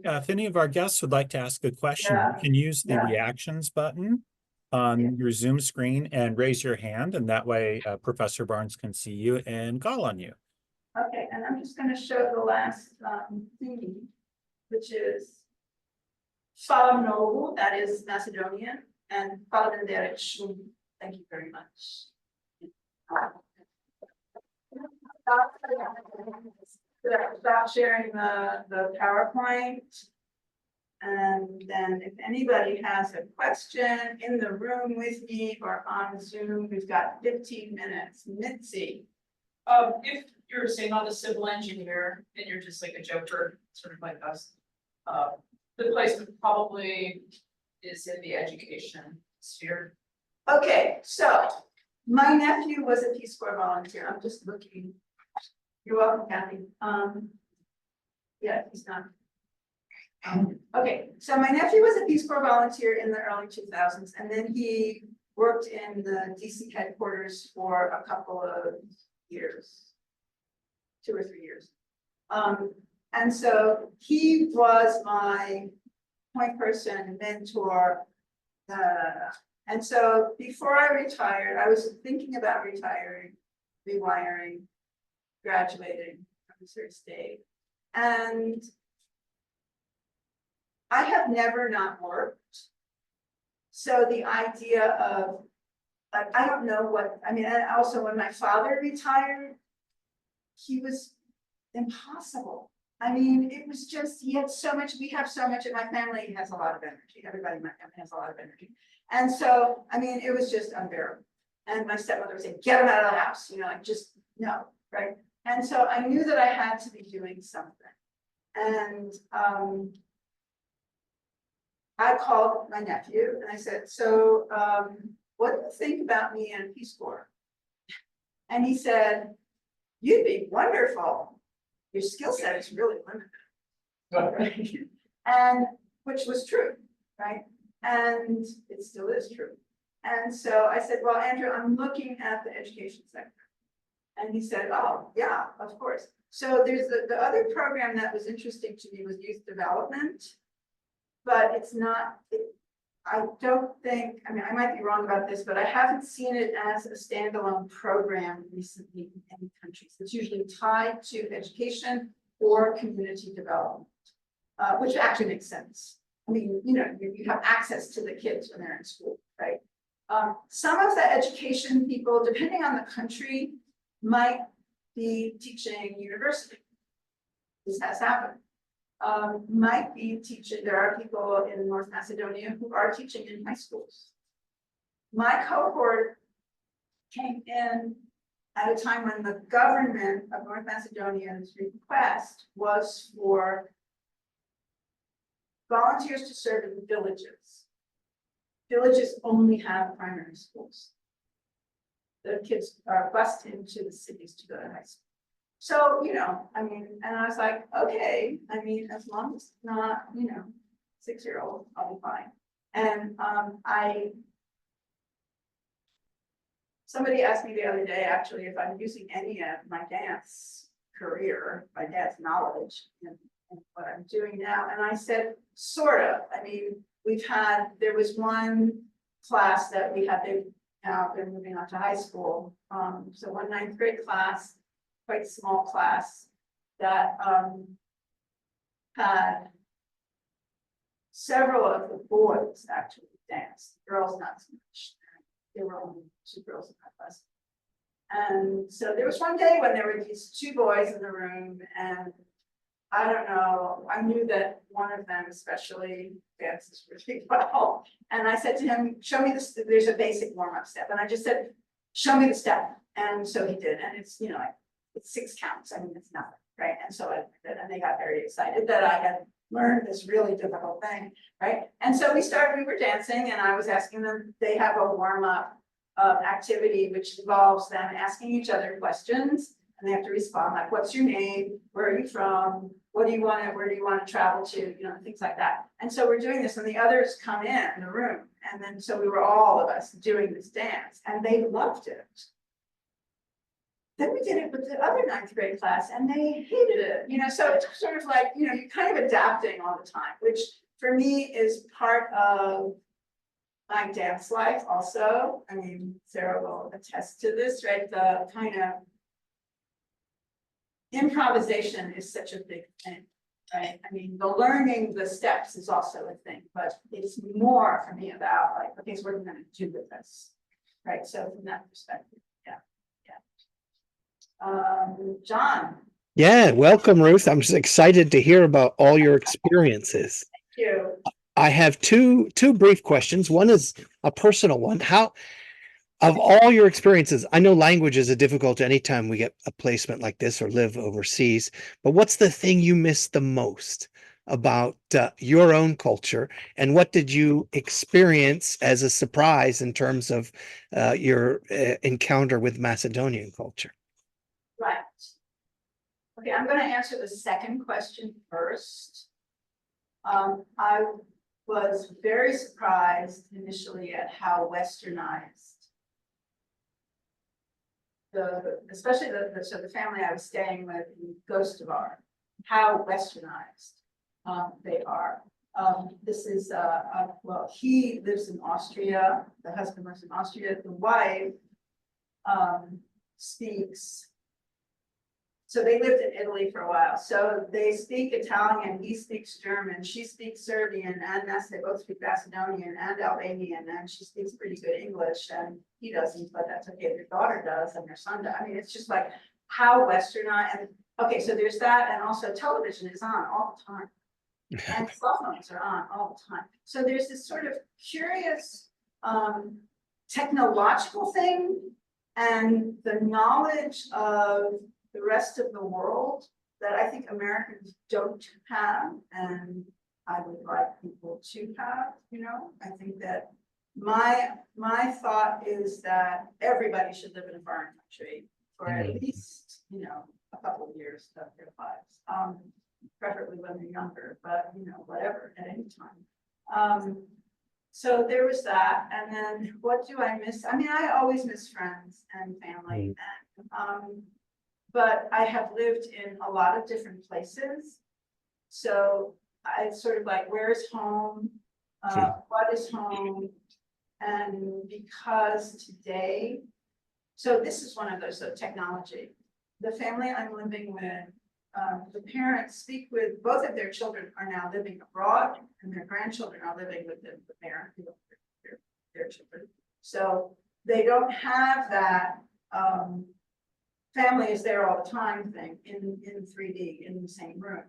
If any of our guests would like to ask a question, you can use the reactions button on your Zoom screen and raise your hand, and that way Professor Barnes can see you and call on you. Okay, and I'm just going to show the last thing, which is Salam, that is Macedonian, and Palavenderich. Thank you very much. Stop sharing the PowerPoint, And then if anybody has a question in the room with me or on Zoom, we've got 15 minutes. Mitzi. If you're saying on the civil engineer and you're just like a joker, sort of like us, the placement probably is in the education sphere. Okay, so my nephew was a Peace Corps volunteer. I'm just looking. You're welcome, Kathy. Yeah, he's not. Okay, so my nephew was a Peace Corps volunteer in the early 2000s, and then he worked in the DC headquarters for a couple of years, 2 or 3 years. And so he was my point person, mentor. And so before I retired, I was thinking about retiring, rewiring, graduating from Missouri State. And I have never not worked. So the idea of, like, I don't know what, I mean, and also when my father retired, he was impossible. I mean, it was just, he had so much, we have so much in my family, has a lot of energy. Everybody in my family has a lot of energy. And so, I mean, it was just unbearable. And my stepmother would say, get him out of the house, you know, like just no, right? And so I knew that I had to be doing something. And I called my nephew and I said, so what do you think about me and Peace Corps? And he said, you'd be wonderful. Your skill set is really limited. Right? And which was true, right? And it still is true. And so I said, well, Andrew, I'm looking at the education sector. And he said, oh, yeah, of course. So there's the other program that was interesting to me was youth development, but it's not, I don't think, I mean, I might be wrong about this, but I haven't seen it as a standalone program recently in any countries. It's usually tied to education or community development, which actually makes sense. I mean, you know, you have access to the kids when they're in school, right? Some of the education people, depending on the country, might be teaching university. This has happened. Might be teaching, there are people in North Macedonia who are teaching in high schools. My cohort came in at a time when the government of North Macedonia's request was for volunteers to serve in villages. Villages only have primary schools. The kids are bused into the cities to go to high school. So, you know, I mean, and I was like, okay, I mean, as long as it's not, you know, 6-year-old, I'll be fine. And somebody asked me the other day, actually, if I'm using any of my dance career, my dance knowledge in what I'm doing now. And I said, sort of. I mean, there was one class that we had, they're moving on to high school. So one 9th grade class, quite small class that had several of the boys actually dance, girls not so much. There were only 2 girls in that class. And so there was one day when there were these 2 boys in the room, and I don't know, I knew that one of them especially dances really well. And I said to him, show me this, there's a basic warm-up step. And I just said, show me the step. And so he did. And it's, you know, it's 6 counts. I mean, it's nothing, right? And so I did, and they got very excited that I had learned this really difficult thing, right? And so we were dancing, and I was asking them, they have a warm-up activity, which involves them asking each other questions. And they have to respond, like, what's your name? Where are you from? What do you want to, where do you want to travel to? You know, things like that. And so we're doing this, and the others come in the room. And then, so we were all of us doing this dance, and they loved it. Then we did it with the other 9th grade class, and they hated it. You know, so it's sort of like, you know, you're kind of adapting all the time, which for me is part of my dance life also. I mean, Sarah will attest to this, right? The kind of improvisation is such a big thing, right? I mean, the learning the steps is also a thing, but it's more for me about like, okay, so what are we going to do with this, right? So from that perspective, yeah. John. Yeah, welcome, Ruth. I'm just excited to hear about all your experiences. Thank you. I have two brief questions. One is a personal one. How, of all your experiences, I know language is a difficult anytime we get a placement like this or live overseas, but what's the thing you miss the most about your own culture? And what did you experience as a surprise in terms of your encounter with Macedonian culture? Right. Okay, I'm going to answer the second question first. I was very surprised initially at how westernized especially the family I was staying with in Gostivar, how westernized they are. This is well, he lives in Austria. The husband lives in Austria. The wife speaks. So they lived in Italy for a while. So they speak Italian, he speaks German, she speaks Serbian, and they both speak Macedonian and Albanian, and she speaks pretty good English, and he doesn't, but that's okay. Their daughter does, and their son does. I mean, it's just like how westernized. And okay, so there's that, and also television is on all the time, and cell phones are on all the time. So there's this sort of curious technological thing, and the knowledge of the rest of the world that I think Americans don't have, and I would like people to have, you know. I think that my thought is that everybody should live in a foreign country for at least, you know, a couple of years of their lives, preferably when they're younger, but you know, whatever, at any time. So there was that, and then what do I miss? I mean, I always miss friends and family, and but I have lived in a lot of different places. So I sort of like, where's home? What is home? And because today, so this is one of those, technology. The family I'm living with, the parents speak with, both of their children are now living abroad, and their grandchildren are living with the parent, their children. So they don't have that, family is there all the time thing in 3D in the same room,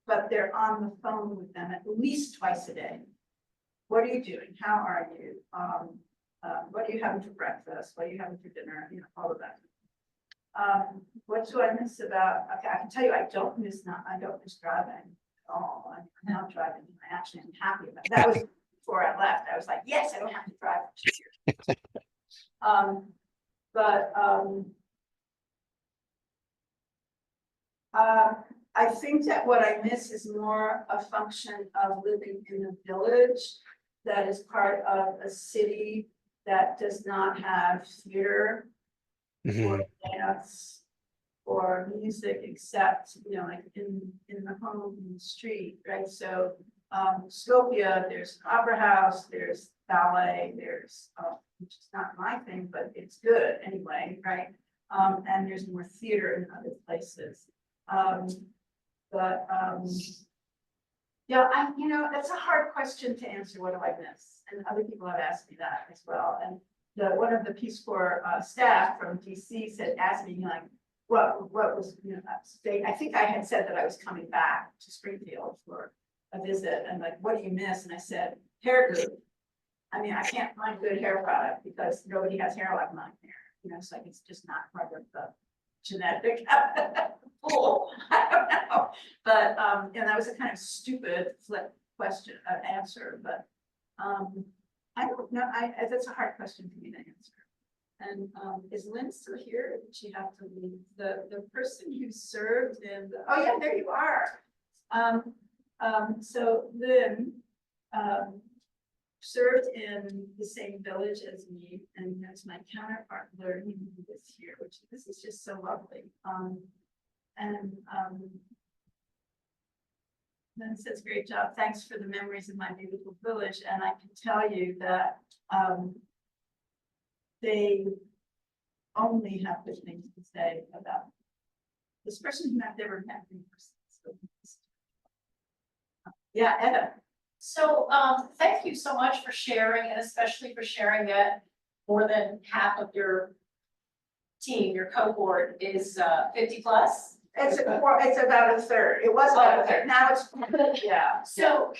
but they're on the phone with them at least twice a day. What are you doing? How are you? What are you having for breakfast? What are you having for dinner? You know, all of that. What do I miss about? Okay, I can tell you, I don't miss driving at all. I'm not driving. I actually am happy about it. That was before I left. I was like, yes, I don't have to drive. I think that what I miss is more a function of living in a village that is part of a city that does not have theater or dance or music, except, you know, like in the home, in the street, right? So Skopje, there's an opera house, there's ballet, there's which is not my thing, but it's good anyway, right? And there's more theater in other places. Yeah, you know, that's a hard question to answer. What do I miss? And other people have asked me that as well. And one of the Peace Corps staff from DC said, asked me like, what was, you know, I think I had said that I was coming back to Springfield for a visit, and like, what do you miss? And I said, hair glue. I mean, I can't find good hair product because nobody has hair like mine here. You know, it's like it's just not part of the genetic pool. I don't know, but and that was a kind of stupid flip question answer, but I don't know. That's a hard question for me to answer. And is Lynn still here? Or did she have to leave? The person who served in the, oh yeah, there you are. So Lynn served in the same village as me, and that's my counterpart learning this year, which this is just so lovely. Then says, great job. Thanks for the memories of my beautiful village. And I can tell you that they only have good things to say about this person who I've never met in person. So, yeah, Etta. So thank you so much for sharing, and especially for sharing that more than half of your team, your cohort, is 50 plus. It's about a third. It was about a third. Now it's yeah. So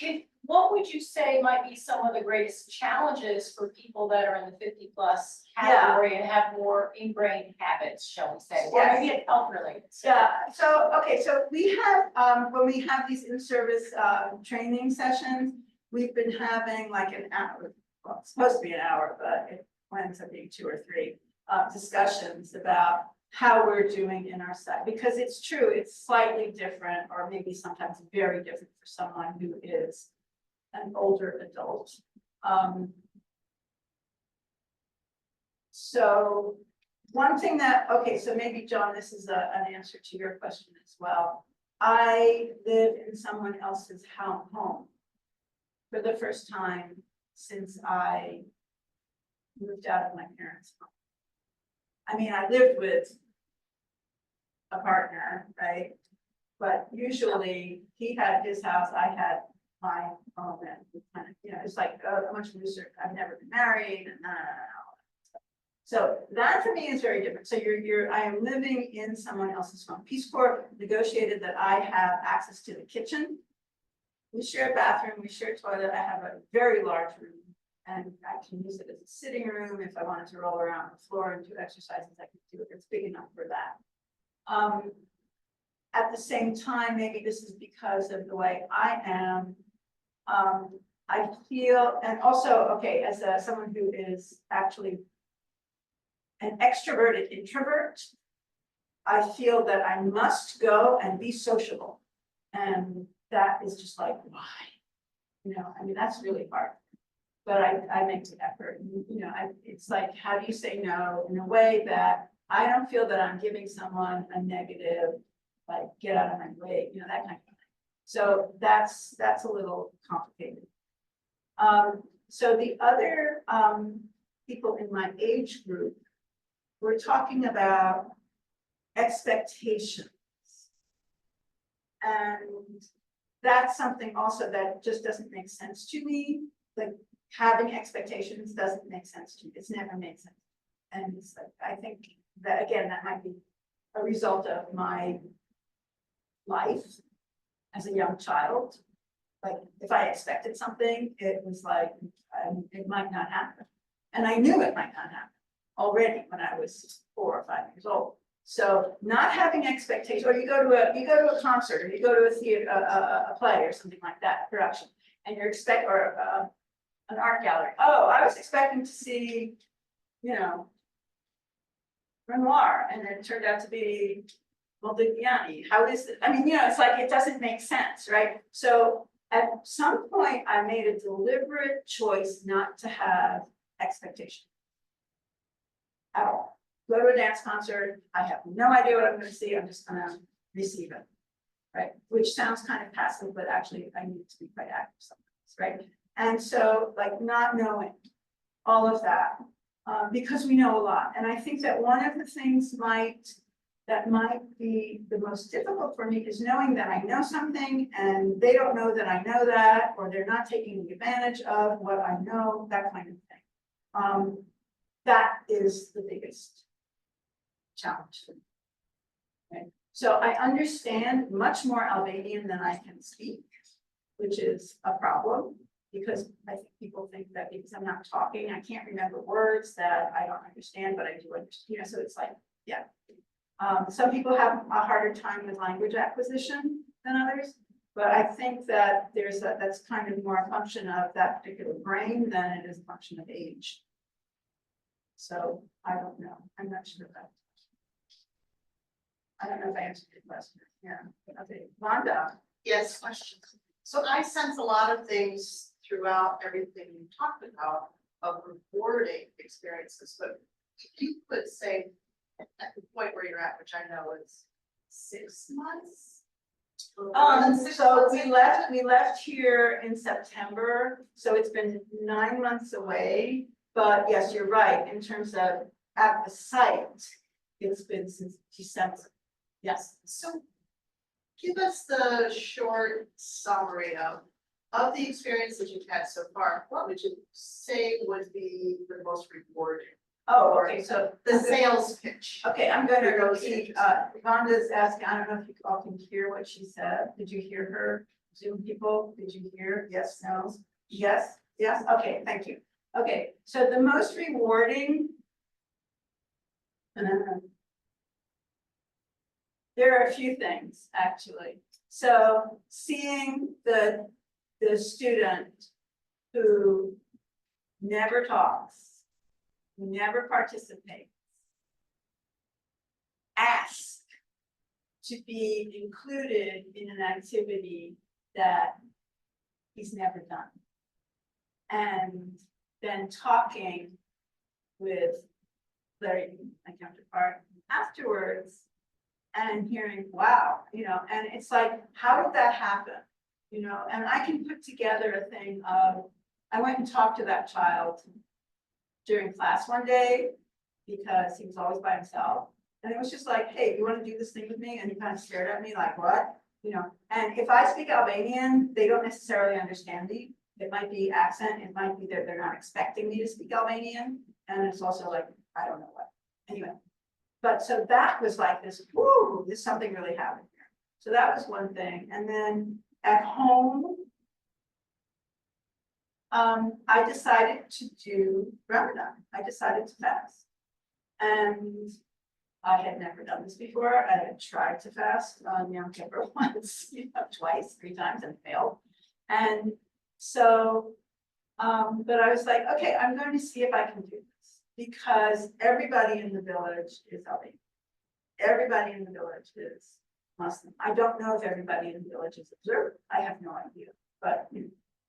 what would you say might be some of the greatest challenges for people that are in the 50+ Yeah. category and have more ingrained habits, shall we say? Or Yes. maybe it's health related. Yeah, so, okay, so we have, when we have these in-service, training sessions, we've been having like an hour, well, it's supposed to be an hour, but it ends up being 2 or 3, discussions about how we're doing in our site, because it's true, it's slightly different, or maybe sometimes very different for someone who is an older adult. So one thing that, okay, so maybe John, this is an answer to your question as well. I live in someone else's home for the first time since I moved out of my parents' home. I mean, I lived with a partner, right? But usually he had his house, I had my home, and we kind of, you know, it's like a much looser. I've never been married, and so that for me is very different. So I am living in someone else's home. Peace Corps negotiated that I have access to the kitchen. We share a bathroom, we share a toilet. I have a very large room, and I can use it as a sitting room. If I wanted to roll around the floor and do exercises, I can do it. It's big enough for that. At the same time, maybe this is because of the way I am. I feel, and also, okay, as someone who is actually an extroverted introvert, I feel that I must go and be sociable. And that is just like, why? You know, I mean, that's really hard. But I make the effort. You know, it's like, how do you say no in a way that I don't feel that I'm giving someone a negative, like, get out of my way, you know, that kind of thing. So that's a little complicated. So the other people in my age group, we're talking about expectations. And that's something also that just doesn't make sense to me. Like, having expectations doesn't make sense to me. It's never made sense. And it's like, I think that, again, that might be a result of my life as a young child. Like, if I expected something, it was like, it might not happen. And I knew it might not happen already when I was 4 or 5 years old. So not having expectations, or you go to a concert, or you go to a theater, a play or something like that, production, and you're an art gallery. Oh, I was expecting to see, you know, Renoir, and it turned out to be Modigliani. How is it? I mean, you know, it's like, it doesn't make sense, right? So at some point, I made a deliberate choice not to have expectations at all. Go to a dance concert, I have no idea what I'm going to see, I'm just going to receive it, right? Which sounds kind of passive, but actually I need to be quite active sometimes, right? And so, like, not knowing all of that, because we know a lot. And I think that one of the things that might be the most difficult for me is knowing that I know something and they don't know that I know that, or they're not taking advantage of what I know, that kind of thing. That is the biggest challenge for me. Okay. So I understand much more Albanian than I can speak, which is a problem, because I think people think that because I'm not talking, I can't remember words that I don't understand, but I do understand, you know, so it's like, yeah. Some people have a harder time with language acquisition than others, but I think that that's kind of more a function of that particular brain than it is a function of age. So I don't know. I'm not sure about. I don't know if I answered your question. Yeah. Okay, Wanda. Yes, questions. So I sense a lot of things throughout everything you talked about of rewarding experiences, but if you could say at the point where you're at, which I know is 6 months. So we left here in September, so it's been 9 months away. But yes, you're right. In terms of at the site, it's been since December. Yes. So give us the short summary of the experiences you've had so far. What would you say would be the most rewarding? Oh, okay. So The sales pitch. okay, I'm going to repeat. Rhonda's asking. I don't know if you all can hear what she said. Did you hear her? Zoom people, did you hear? Yes, no? Yes, yes, okay, thank you. Okay, so the most rewarding. There are a few things, actually. So seeing the student who never talks, who never participates, ask to be included in an activity that he's never done. And then talking with Larry, my counterpart, afterwards, and hearing, wow, and it's like, how did that happen? And I can put together a thing of, I went and talked to that child during class one day because he was always by himself. And it was just like, hey, you want to do this thing with me? And he kind of stared at me like, what? And if I speak Albanian, they don't necessarily understand me. It might be accent, it might be that they're not expecting me to speak Albanian. And it's also like, I don't know what. Anyway, but so that was like this, whoo, this something really happened here. So that was one thing. And then at home, I decided to do Ramadan. I decided to fast. And I had never done this before. I had tried to fast on Yom Kippur once, twice, 3 times and failed. And so, but I was like, okay, I'm going to see if I can do this because everybody in the village is Albanian. Everybody in the village is Muslim. I don't know if everybody in the village is observant. I have no idea, but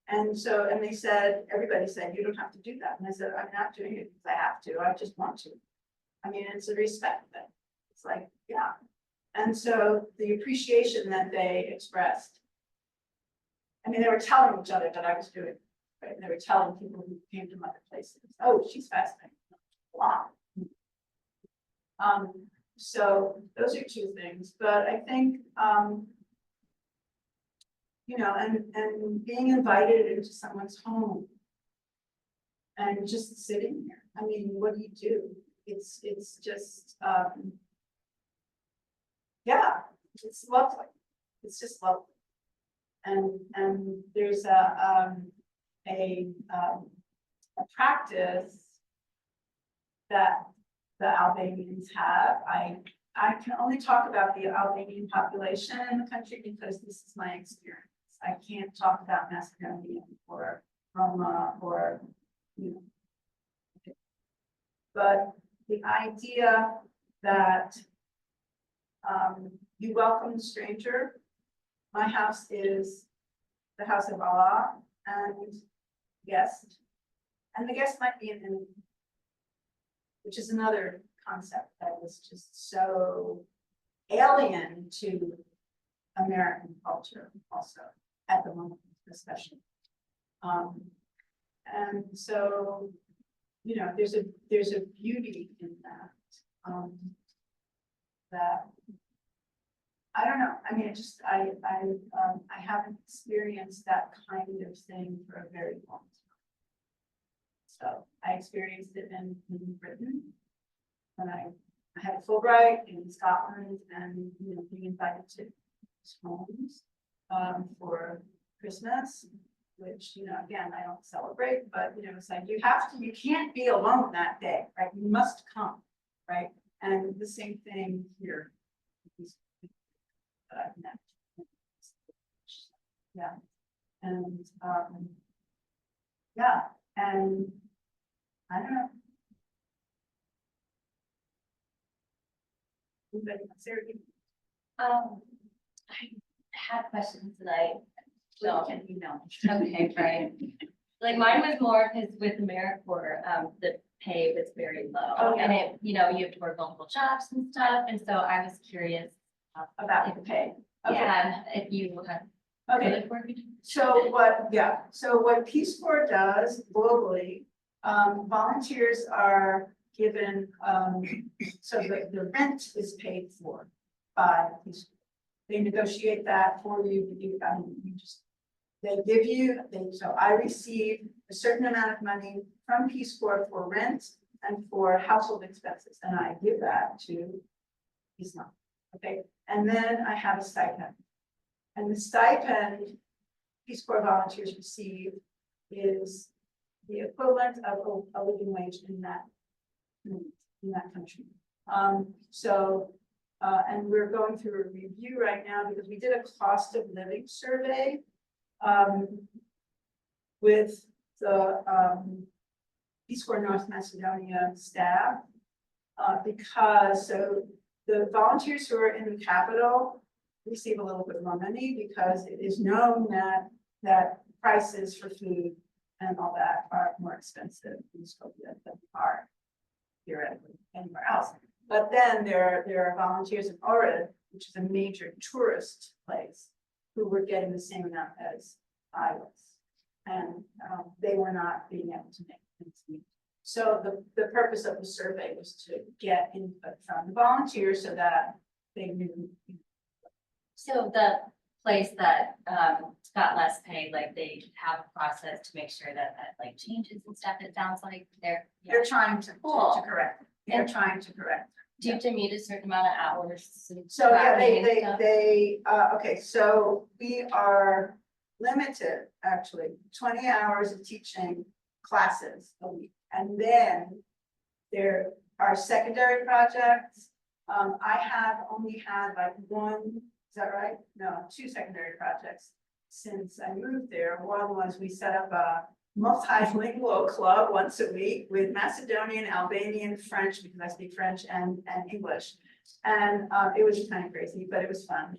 and so, and they said, everybody said, you don't have to do that. And I said, I'm not doing it because I have to, I just want to. I mean, it's a respect thing. It's like, yeah. And so the appreciation that they expressed, I mean, they were telling each other that I was doing it, right? They were telling people who came from other places, oh, she's fasting. Wow. So those are 2 things, but I think, and being invited into someone's home and just sitting there. I mean, what do you do? It's just, yeah, it's lovely. It's just lovely. And there's a practice that the Albanians have. I can only talk about the Albanian population in the country because this is my experience. I can't talk about Macedonia or Roma or, but the idea that you welcome the stranger. My house is the house of Allah and guest, and the guest might be an enemy, which is another concept that was just so alien to American culture also at the moment, especially. And so, there's a beauty in that, that I don't know. I mean, I haven't experienced that kind of thing for a very long time. So I experienced it in Britain when I had a Fulbright in Scotland and being invited to homes for Christmas, which again I don't celebrate, but it's like you can't be alone that day, right? You must come, right? And the same thing here. Yeah, and yeah, and I don't know. I had questions that I don't. Can email. Okay, right. Like mine was more because with AmeriCorps, the pay was very low. Oh, yeah. And it, you have to work multiple jobs and stuff. And so I was curious About the pay. Okay. yeah, if you had. Okay. could work. So what Peace Corps does globally, volunteers are given, so the rent is paid for by Peace Corps. They negotiate that for you. They give you, so I receive a certain amount of money from Peace Corps for rent and for household expenses, and I give that to Islam. Okay, and then I have a stipend. And the stipend Peace Corps volunteers receive is the equivalent of a living wage in that country. And we're going through a review right now because we did a cost of living survey with the Peace Corps North Macedonia staff, because the volunteers who are in the capital receive a little bit more money because it is known that prices for food and all that are more expensive in Skopje than are theoretically anywhere else. But then there are volunteers in Ohrid, which is a major tourist place, who were getting the same amount as I was. And they were not being able to make ends meet. So the purpose of the survey was to get input from the volunteers so that they knew. So the place that got less pay, like they have a process to make sure that like changes and stuff, it sounds like they're. They're trying to Cool. correct it. They're trying to correct it. Do you have to meet a certain amount of hours? and So yeah, tracking and stuff? okay, so we are limited, actually, 20 hours of teaching classes a week. And then there are secondary projects. I have only had like one, is that right? No, 2 secondary projects since I moved there. One was we set up a multilingual club once a week with Macedonian, Albanian, French, because I speak French and English. And it was kind of crazy, but it was fun.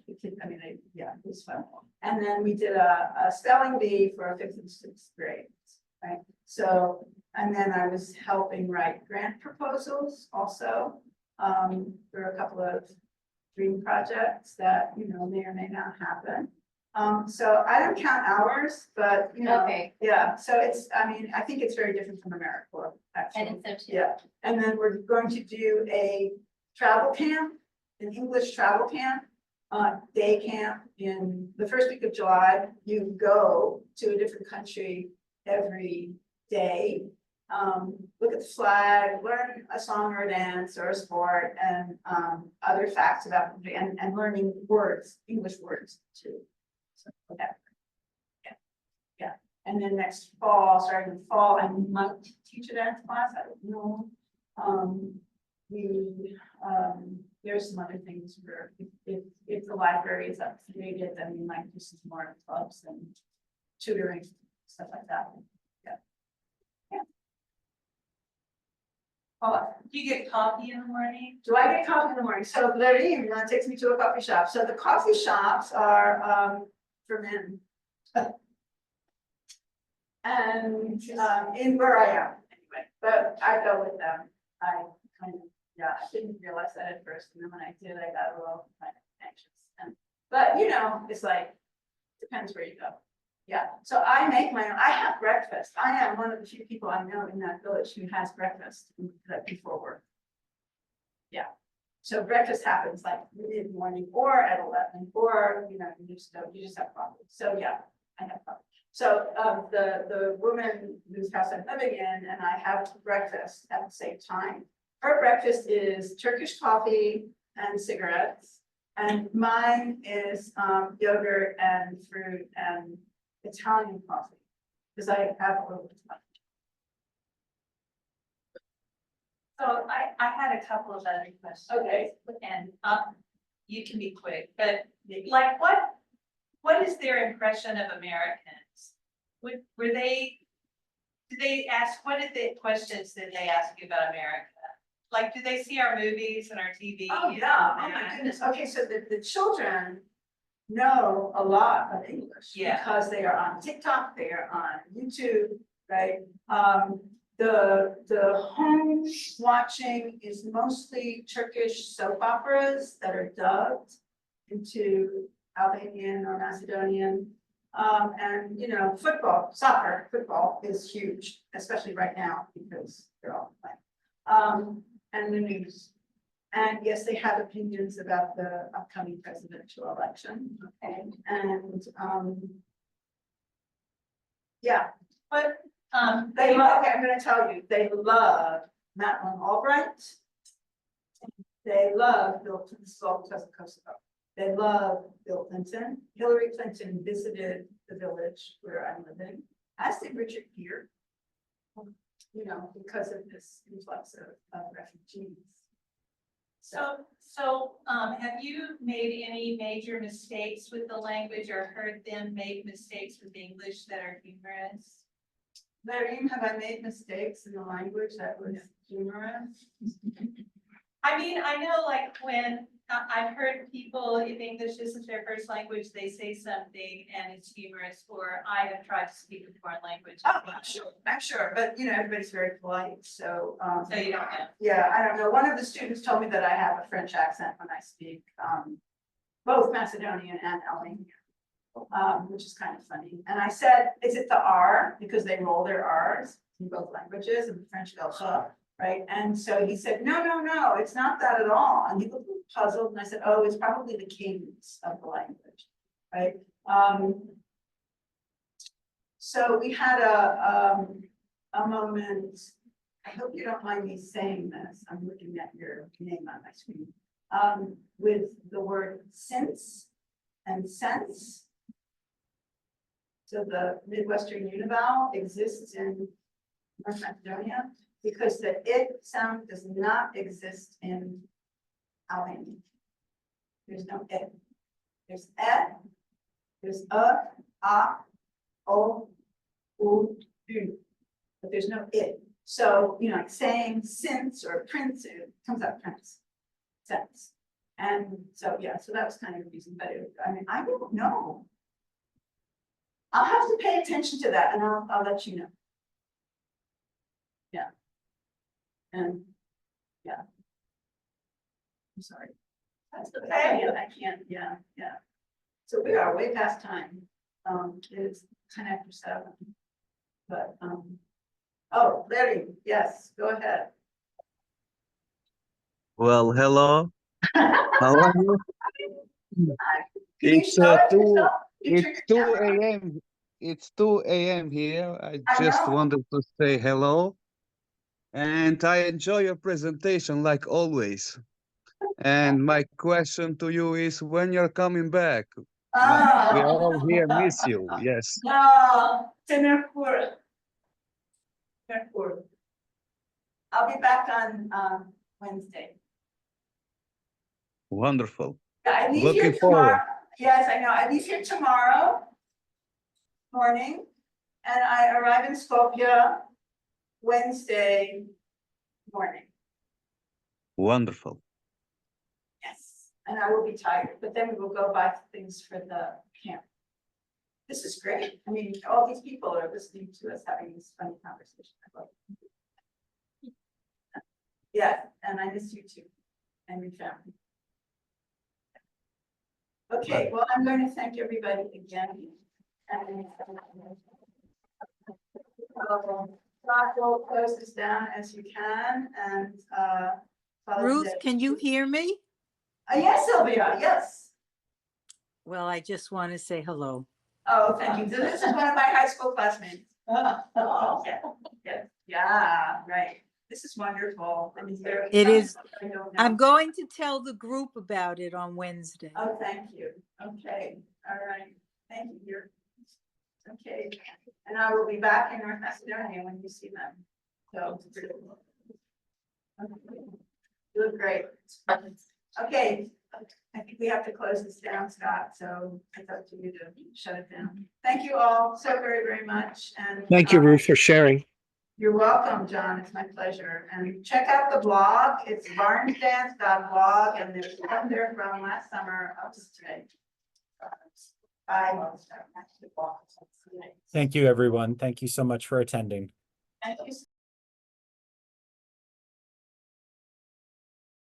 Yeah, it was fun. And then we did a spelling bee for 5th and 6th grades, right? So, and then I was helping write grant proposals also for a couple of dream projects that, may or may not happen. So I don't count hours, but, Okay, yeah, so I think it's very different from AmeriCorps, actually. I think so too. Yeah, and then we're going to do a travel camp, an English travel camp, day camp in the first week of July. You go to a different country every day, look at the flag, learn a song or a dance or a sport, and other facts about the country, and learning words, English words too. So whatever. Yeah. And then next fall, starting in fall, I might teach a dance class. I don't know. There's some other things where if the library is updated, then we might do some more clubs and tutoring, stuff like that. Yeah. Do you get coffee in the morning? Do I get coffee in the morning? So Larry takes me to a coffee shop. So the coffee shops are for men. And in where I am anyway, but I go with them. I I didn't realize that at first, and then when I did, I got a little kind of anxious. But it's like, depends where you go. Yeah, so I make my own, I have breakfast. I am one of the few people I know in that village who has breakfast before work. Yeah, so breakfast happens like mid-morning or at 11, or you just have coffee. So yeah, I have coffee. So the woman whose house I'm living in and I have breakfast at the same time. Her breakfast is Turkish coffee and cigarettes, and mine is yogurt and fruit and Italian coffee, because I have a little bit of So I had a couple of other questions. Okay. And you can be quick, but like what is their impression of Americans? Were they, did they ask, questions did they ask you about America? Like, do they see our movies and our TV? Oh, yeah, oh my goodness, okay, so the children know a lot of English. Yeah. Because they are on TikTok, they are on YouTube, right? The home watching is mostly Turkish soap operas that are dubbed into Albanian or Macedonian. And football is huge, especially right now because they're all playing. And the news. And yes, they have opinions about the upcoming presidential election. Okay. And yeah, but they love, I'm gonna tell you, they love Madeleine Albright. They love Bill Kosovo. They love Bill Clinton. Hillary Clinton visited the village where I'm living, as did Richard Gere. You know, because of this influx of refugees. So, have you made any major mistakes with the language or heard them make mistakes with English that are humorous? Larry, have I made mistakes in the language that was humorous? I mean, I know like when I've heard people, if English isn't their first language, they say something and it's humorous, or I have tried to speak a foreign language. Oh, I'm sure, but you know, everybody's very polite, so. So you don't know. Yeah, I don't know. One of the students told me that I have a French accent when I speak, both Macedonian and Albanian, which is kind of funny. And I said, is it the R? Because they roll their R's in both languages, and the French go, right? And so he said, no, it's not that at all. And he looked puzzled, and I said, oh, it's probably the cadence of the language, right? So we had a moment. I hope you don't mind me saying this. I'm looking at your name on my screen. With the word since and sense. So the Midwestern univowel exists in North Macedonia because the it sound does not exist in Albanian. There's no it. There's there's o, u, but there's no it. So, you know, like saying since or prince, it comes out prince, sense. And so, yeah, so that was kind of the reason, but I mean, I don't know. I'll have to pay attention to that and I'll let you know. Yeah. And, yeah. I'm sorry. That's okay. I can't, yeah. So we are way past time. It's 7:10. But, oh, Larry, yes, go ahead. Well, hello. How are you? Can you It's show it 2 yourself? You turn it's your 2 camera on. a.m. It's 2 a.m. here. I I just know. wanted to say hello. And I enjoy your presentation like always. And my question to you is when you're coming back? We all here miss you. Yes. Tenerpur. I'll be back on Wednesday. Wonderful. I leave Looking here tomorrow. forward. Yes, I know. I leave here tomorrow morning and I arrive in Skopje Wednesday morning. Wonderful. Yes, and I will be tired, but then we will go buy things for the camp. This is great. I mean, all these people are listening to us having this funny conversation. I love it. Yeah, and I miss you too, and your family. Okay, well, I'm going to thank everybody again. And Scott, will close this down as you can and follow Ruth, the- can you hear me? Yes, Sylvia, yes. Well, I just want to say hello. Oh, thank you. So this is one of my high school classmates. Oh, yeah, right. This is wonderful. I mean, It is. I don't know. I'm going to tell the group about it on Wednesday. Oh, thank you. Okay, all right. Thank you. You're- Okay, and I will be back in North Macedonia when you see them. So. You look great. Okay, I think we have to close this down, Scott, so it's up to you to shut it down. Thank you all so very, very much. And Thank you, Ruth, for sharing. you're welcome, John. It's my pleasure. And check out the blog. It's barnesdance.blog, and there's one there from last summer up to today. Bye. Thank you, everyone. Thank you so much for attending. Thank you.